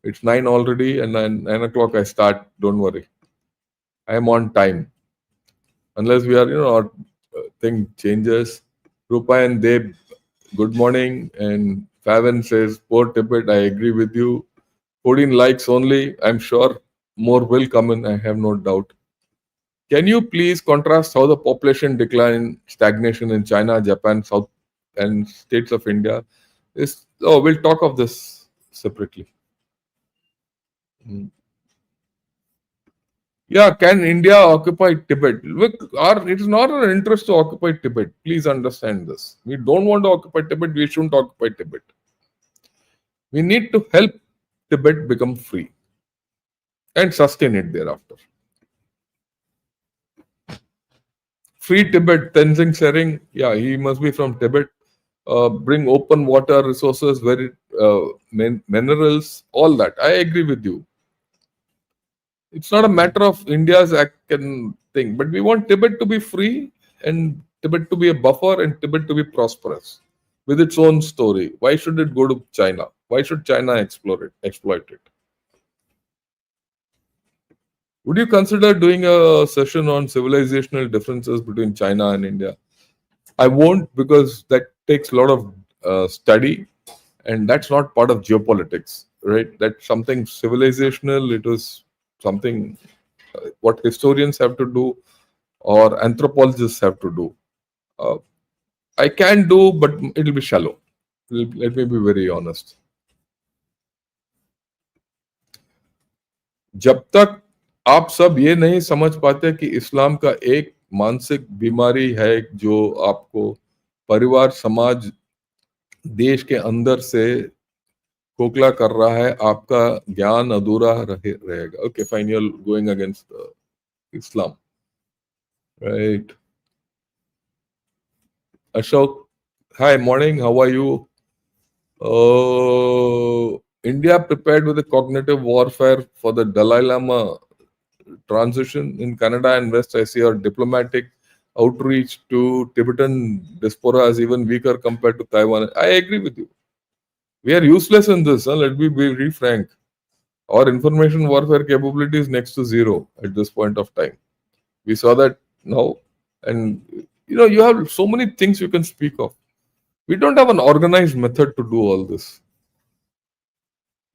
It's 9 already, and 9 o'clock I start. Don't worry. I am on time. Unless we are, our thing changes. Rupa and Deb, good morning. And Favan says, poor Tibet, I agree with you. 14 likes only. I'm sure more will come in, I have no doubt. Can you please contrast how the population decline, stagnation in China, Japan, South, and states of India is? Oh, we'll talk of this separately. Yeah, can India occupy Tibet? Look, it is not our interest to occupy Tibet. Please understand this. We don't want to occupy Tibet. We shouldn't occupy Tibet. We need to help Tibet become free and sustain it thereafter. Free Tibet, Tenzing Sering. Yeah, he must be from Tibet. bring open water resources, very minerals, all that. I agree with you. It's not a matter of India's can thing, but we want Tibet to be free and Tibet to be a buffer and Tibet to be prosperous with its own story. Why should it go to China? Why should China explore it, exploit it? Would you consider doing a session on civilizational differences between China and India? I won't, because that takes a lot of study, and that's not part of geopolitics, right? That's something civilizational. It is something what historians have to do or anthropologists have to do. Uh, I can do, but it'll be shallow. Let me be very honest. जब तक आप सब ये नहीं समझ पाते कि इस्लाम का एक मानसिक बीमारी है जो आपको परिवार, समाज, देश के अंदर से खोखला कर रहा है, आपका ज्ञान अधूरा रहेगा. Okay fine, you are going against Islam, right? Ashok, hi, morning, how are you? India prepared with a cognitive warfare for the Dalai Lama transition in Canada and West Asia. Or diplomatic outreach to Tibetan diaspora is even weaker compared to Taiwan. I agree with you. We are useless in this. Let me be very frank. Our information warfare capability is next to zero at this point of time. We saw that now. And you have so many things you can speak of. We don't have an organized method to do all this.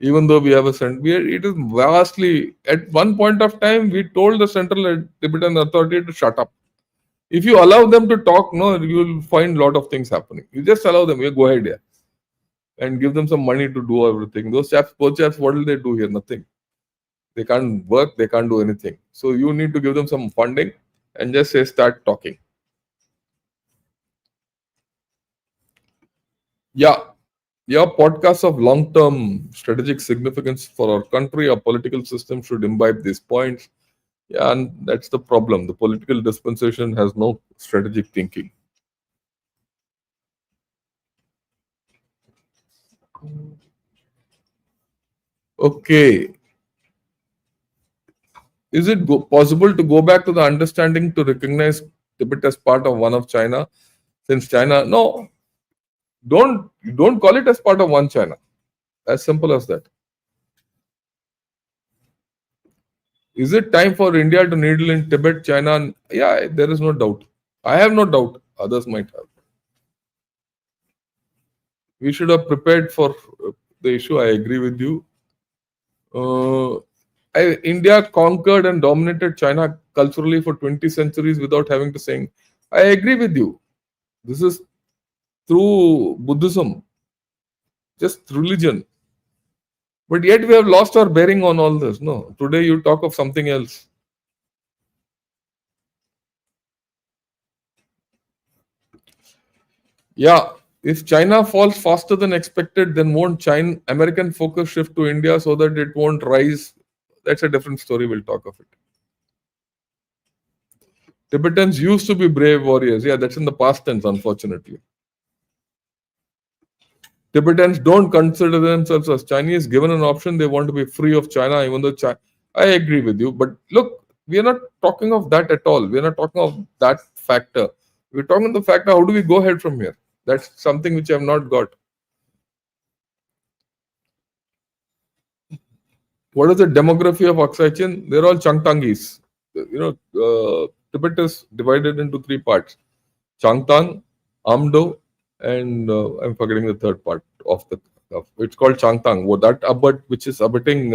Even though we have it is vastly, at one point of time, we told the Central Tibetan Authority to shut up. If you allow them to talk, no, you will find a lot of things happening. You just allow them, go ahead here. And give them some money to do everything. Those chaps, poor chaps, what will they do here? Nothing. They can't work, they can't do anything. So you need to give them some funding and just say, start talking. Yeah. Your podcasts of long-term strategic significance for our country, our political system should imbibe these points. Yeah, and that's the problem. The political dispensation has no strategic thinking. Okay. Is it possible to go back to the understanding to recognize Tibet as part of one of China? Since China, no, don't call it as part of one China. As simple as that. Is it time for India to needle in Tibet, China? Yeah, there is no doubt. I have no doubt. Others might have. We should have prepared for the issue. I agree with you. India conquered and dominated China culturally for 20 centuries without having to sing. I agree with you. This is through Buddhism, just religion. But yet we have lost our bearing on all this. No, today you talk of something else. Yeah, if China falls faster than expected, then won't China American focus shift to India so that it won't rise? That's a different story. We'll talk of it. Tibetans used to be brave warriors. Yeah, that's in the past tense, unfortunately. Tibetans don't consider themselves as Chinese. Given an option, they want to be free of China, even though I agree with you. But look, we are not talking of that at all. We are not talking of that factor. We're talking the factor, how do we go ahead from here? That's something which I have not got. What is the demography of Aksai Chin? They're all Changtangis. Tibet is divided into three parts: Changtang, Amdo, and I'm forgetting the third part of the. It's called Changtang. That abut, which is abutting.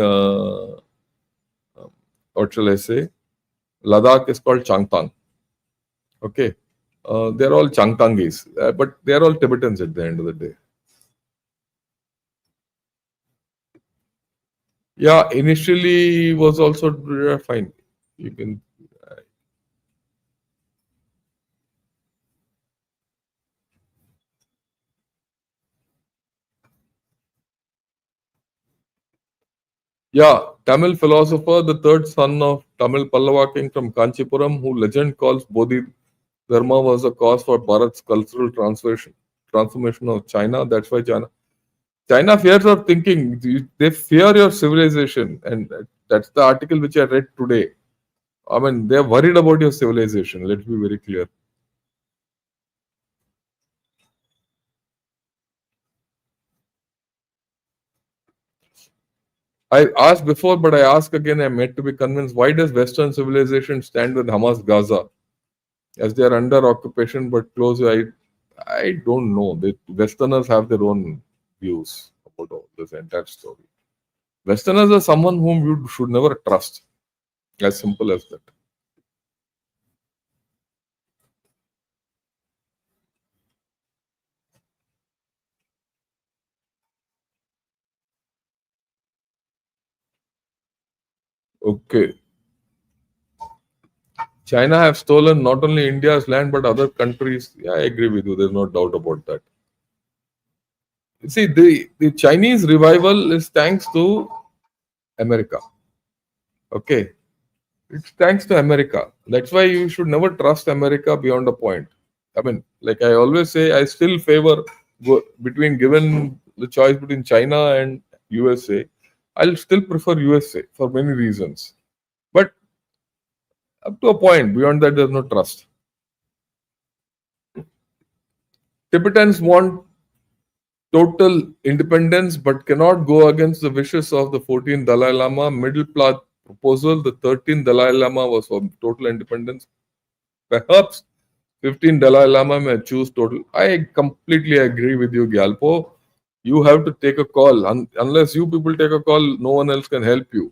What shall I say? Ladakh is called Changtang. Okay, they're all Changtangis, but they're all Tibetans at the end of the day. Yeah, initially was also fine. You can. Yeah, Tamil philosopher, the third son of Tamil Pallava king from Kanchipuram, who legend calls Bodhi Dharma was a cause for Bharat's cultural transformation. transformation of China. That's why China fears of thinking. They fear your civilization, and that's the article which I read today. I mean, they're worried about your civilization. Let's be very clear. I asked before, but I ask again. I'm yet to be convinced. Why does Western civilization stand with Hamas Gaza as they are under occupation but close? I don't know. The Westerners have their own views about all this entire story. Westerners are someone whom you should never trust. As simple as that. Okay. China have stolen not only India's land but other countries. Yeah, I agree with you. There's no doubt about that. You see, the Chinese revival is thanks to America. Okay. It's thanks to America. That's why you should never trust America beyond a point. I mean, like I always say, I still favor between given the choice between China and USA. I'll still prefer USA for many reasons. But up to a point, beyond that, there's no trust. Tibetans want total independence but cannot go against the wishes of the 14th Dalai Lama. Middle path proposal, the 13th Dalai Lama was for total independence. Perhaps 15th Dalai Lama may choose total. I completely agree with you, Gyalpo. You have to take a call. Unless you people take a call, no one else can help you.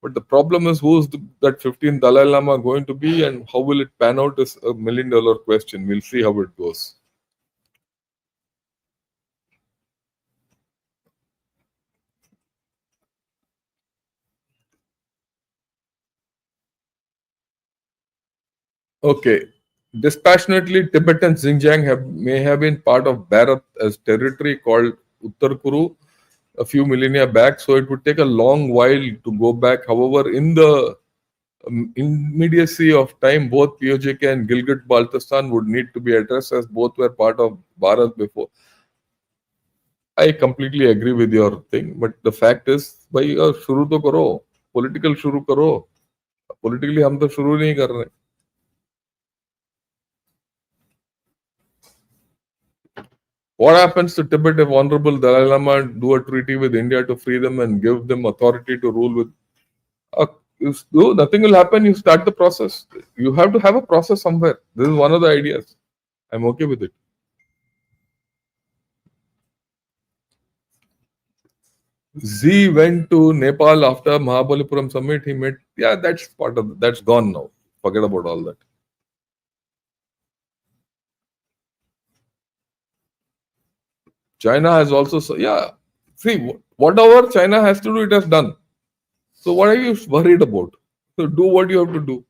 But the problem is who's that 15th Dalai Lama going to be and how will it pan out is a $1 million question. We'll see how it goes. Okay. Dispassionately, Tibet and Xinjiang may have been part of Bharat as territory called Uttar Kuru a few millennia back, so it would take a long while to go back. However, in the immediacy of time, both POJK and Gilgit Baltistan would need to be addressed as both were part of Bharat before. I completely agree with your thing, but the fact is, भाई शुरू तो करो, political शुरू करो, politically हम तो शुरू नहीं कर रहे. What happens to Tibet if Honorable Dalai Lama do a treaty with India to free them and give them authority to rule with? No, nothing will happen. You start the process. You have to have a process somewhere. This is one of the ideas. I'm okay with it. Z went to Nepal after Mahabalipuram summit. He met. Yeah, that's part of. That's gone now. Forget about all that. China has also. Yeah. See, whatever China has to do, it has done. So what are you worried about? So do what you have to do.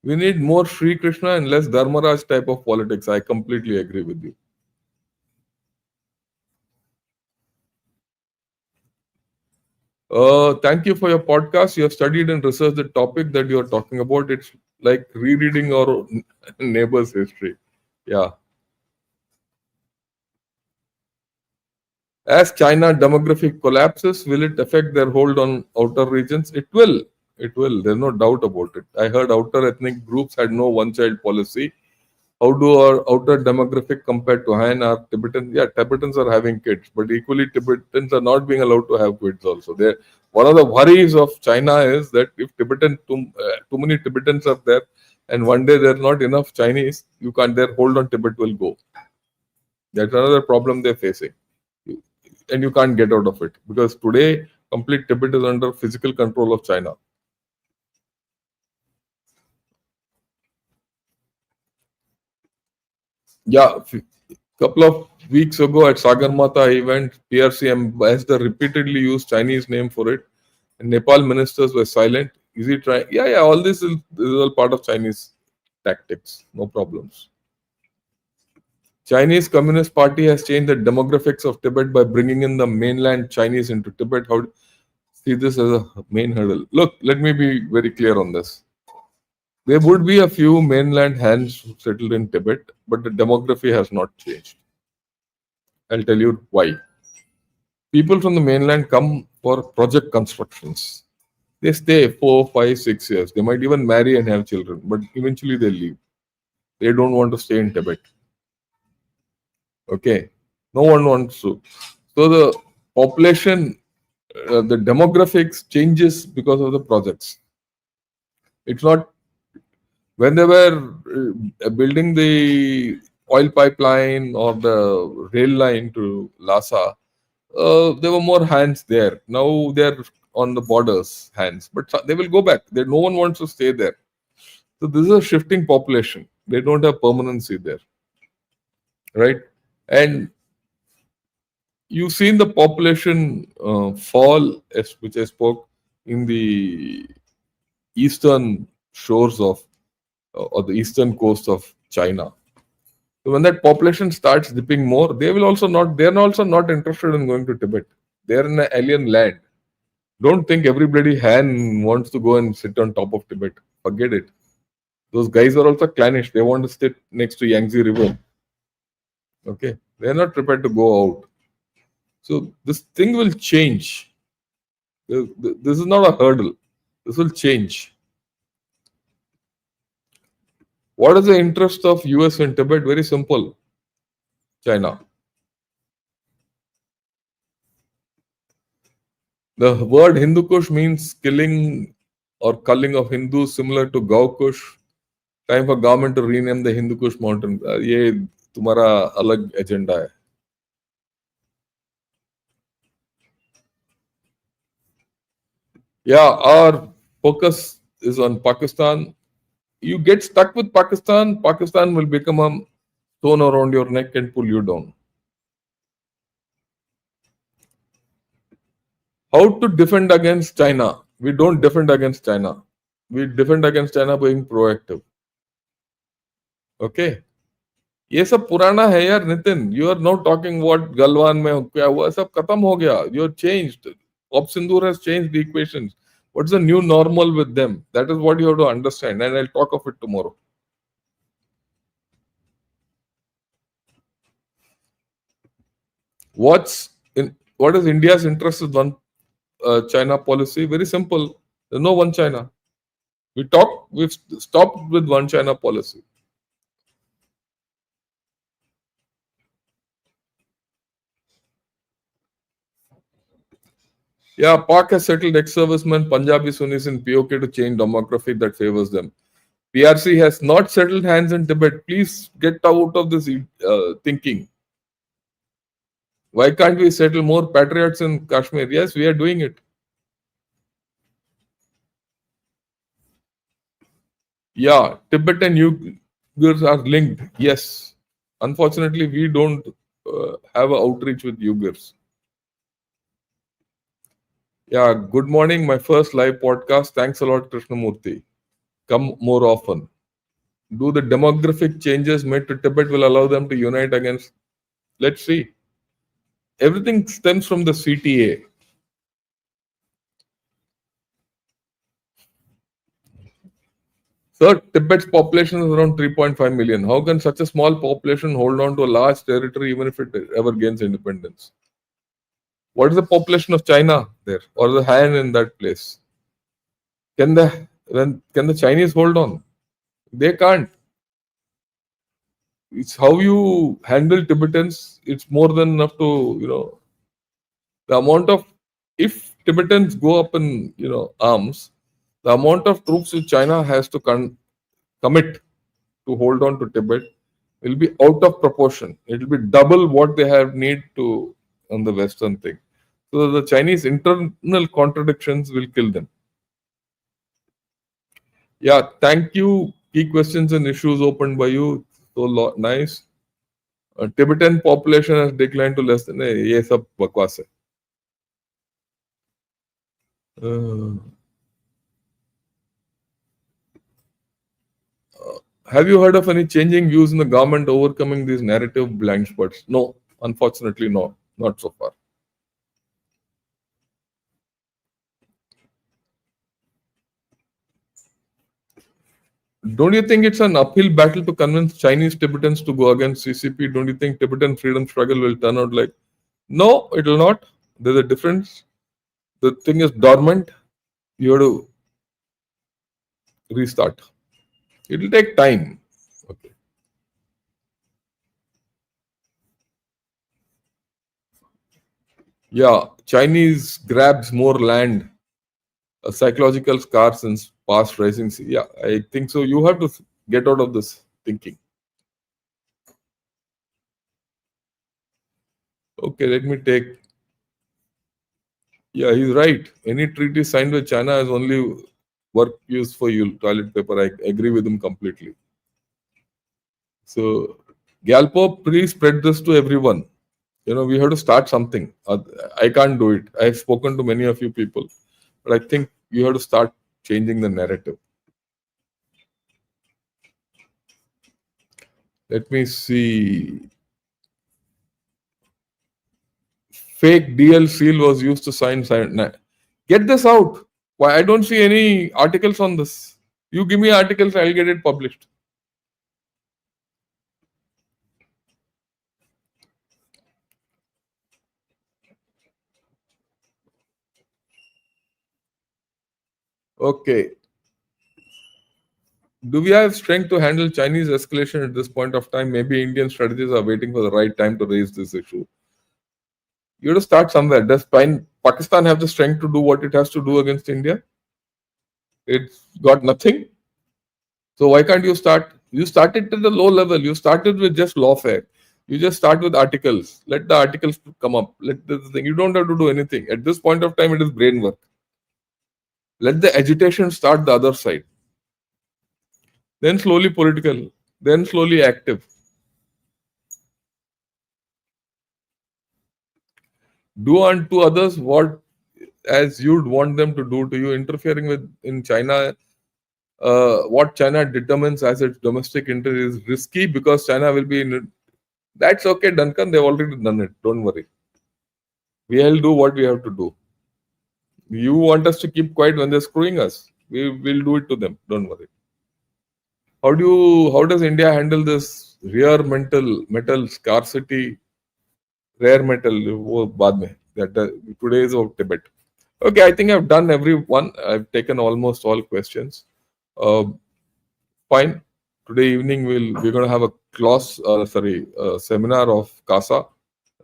We need more Sri Krishna and less Dharmaraj type of politics. I completely agree with you. Thank you for your podcast. You have studied and researched the topic that you are talking about. It's like rereading our neighbor's history. Yeah. As China demographic collapses, will it affect their hold on outer regions? It will. It will. There's no doubt about it. I heard outer ethnic groups had no one-child policy. How do our outer demographic compare to Han or Tibetans? Yeah, Tibetans are having kids, but equally Tibetans are not being allowed to have kids also. One of the worries of China is that if too many Tibetans are there, and one day there are not enough Chinese, you can't. Their hold on Tibet will go. That's another problem they're facing, and you can't get out of it because today complete Tibet is under physical control of China. Yeah, couple of weeks ago at Sagarmatha event, PRC ambassador repeatedly used Chinese name for it, and Nepal ministers were silent. Is he trying? Yeah, yeah. This is all part of Chinese tactics. No problems. Chinese Communist Party has changed the demographics of Tibet by bringing in the mainland Chinese into Tibet. How do you see this as a main hurdle? Look, let me be very clear on this. There would be a few mainland hands settled in Tibet, but the demography has not changed. I'll tell you why. People from the mainland come for project constructions. They stay 4, 5, 6 years. They might even marry and have children, but eventually they leave. They don't want to stay in Tibet. Okay, no one wants to. So the population, the demographics changes because of the projects. It's not when they were building the oil pipeline or the rail line to Lhasa. There were more hands there. Now they're on the borders, hands, but they will go back. There, no one wants to stay there. So this is a shifting population. They don't have permanency there, right? And you've seen the population fall, which I spoke in the eastern shores of or the eastern coast of China. So when that population starts dipping more, they will also not. They are also not interested in going to Tibet. They are in an alien land. Don't think everybody Han wants to go and sit on top of Tibet. Forget it. Those guys are also clannish. They want to sit next to Yangtze River. Okay, they are not prepared to go out. So this thing will change. This is not a hurdle. This will change. What is the interest of US in Tibet? Very simple. China. The word Hindu Kush means killing or culling of Hindus, similar to Gau Kush. Time for government to rename the Hindu Kush mountain. ये तुम्हारा अलग agenda है. Yeah, our focus is on Pakistan. You get stuck with Pakistan, Pakistan will become a stone around your neck and pull you down. How to defend against China? We don't defend against China. We defend against China being proactive. Okay. ये सब पुराना है यार Nitin. You are now talking what Galwan में क्या हुआ, सब खत्म हो गया. You're changed. Op Sindoor has changed the equations. What's the new normal with them? That is what you have to understand, and I'll talk of it tomorrow. What is India's interest in one China policy? Very simple. There's no one China. We've stopped with one China policy. Yeah, Pak has settled ex-servicemen, Punjabi Sunnis in POK to change demography that favors them. PRC has not settled hands in Tibet. Please get out of this thinking. Why can't we settle more patriots in Kashmir? Yes, we are doing it. Yeah, Tibet and Uyghurs are linked. Yes. Unfortunately, we don't have an outreach with Uyghurs. Yeah, good morning. My first live podcast. Thanks a lot, Krishnamurthy. Come more often. Do the demographic changes made to Tibet will allow them to unite against? Let's see. Everything stems from the CTA. Sir, Tibet's population is around 3.5 million. How can such a small population hold on to a large territory even if it ever gains independence? What is the population of China there or the Han in that place? Can the Chinese hold on? They can't. It's how you handle Tibetans. It's more than enough to the amount of if Tibetans go up in arms, the amount of troops which China has to commit to hold on to Tibet will be out of proportion. It will be double what they have need to on the Western thing. So the Chinese internal contradictions will kill them. Yeah, thank you. Key questions and issues opened by you. So nice. Tibetan population has declined to less than ये सब बकवास है. Have you heard of any changing views in the government overcoming these narrative blind spots? No, unfortunately, no, not so far. Don't you think it's an uphill battle to convince Chinese Tibetans to go against CCP? Don't you think Tibetan freedom struggle will turn out like, no, it will not. There's a difference. The thing is dormant. You have to restart. It will take time. Okay. Yeah, Chinese grabs more land, psychological scars since past rising sea. Yeah, I think so. You have to get out of this thinking. Okay, let me take. Yeah, he's right. Any treaty signed with China has only work used for you, toilet paper. I agree with him completely. So, Galpo, please spread this to everyone. We have to start something. I can't do it. I've spoken to many of you people, but I think you have to start changing the narrative. Let me see. Fake DL seal was used to sign. Get this out. Why I don't see any articles on this. You give me articles, I'll get it published. Okay. Do we have strength to handle Chinese escalation at this point of time? Maybe Indian strategies are waiting for the right time to raise this issue. You have to start somewhere. Does Pakistan have the strength to do what it has to do against India? It's got nothing. So why can't you start? You started at the low level. You started with just lawfare. You just start with articles. Let the articles come up. Let the thing. You don't have to do anything. At this point of time, it is brain work. Let the agitation start the other side. Then slowly political. Then slowly active. Do unto others what as you'd want them to do to you. Interfering with in China, what China determines as its domestic interest is risky because China will be in it. That's okay, Duncan. They've already done it. Don't worry. We'll do what we have to do. You want us to keep quiet when they're screwing us. We will do it to them. Don't worry. How does India handle this rare metal scarcity, rare metal? वो बाद में. That today is of Tibet. Okay, I think I've done every one. I've taken almost all questions. Uh, Fine. Today evening we're going to have a seminar of CASA.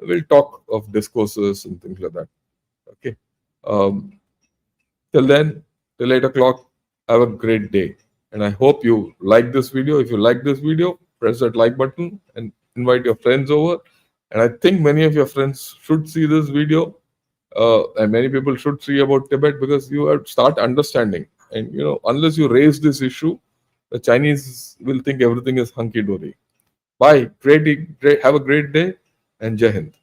We'll talk of discourses and things like that. Okay. Um, till then, till 8 o'clock, have a great day. And I hope you like this video. If you like this video, press that like button and invite your friends over. And I think many of your friends should see this video. And many people should see about Tibet because you have to start understanding. And unless you raise this issue, the Chinese will think everything is hunky dory. Bye. Great. Have a great day and Jai Hind.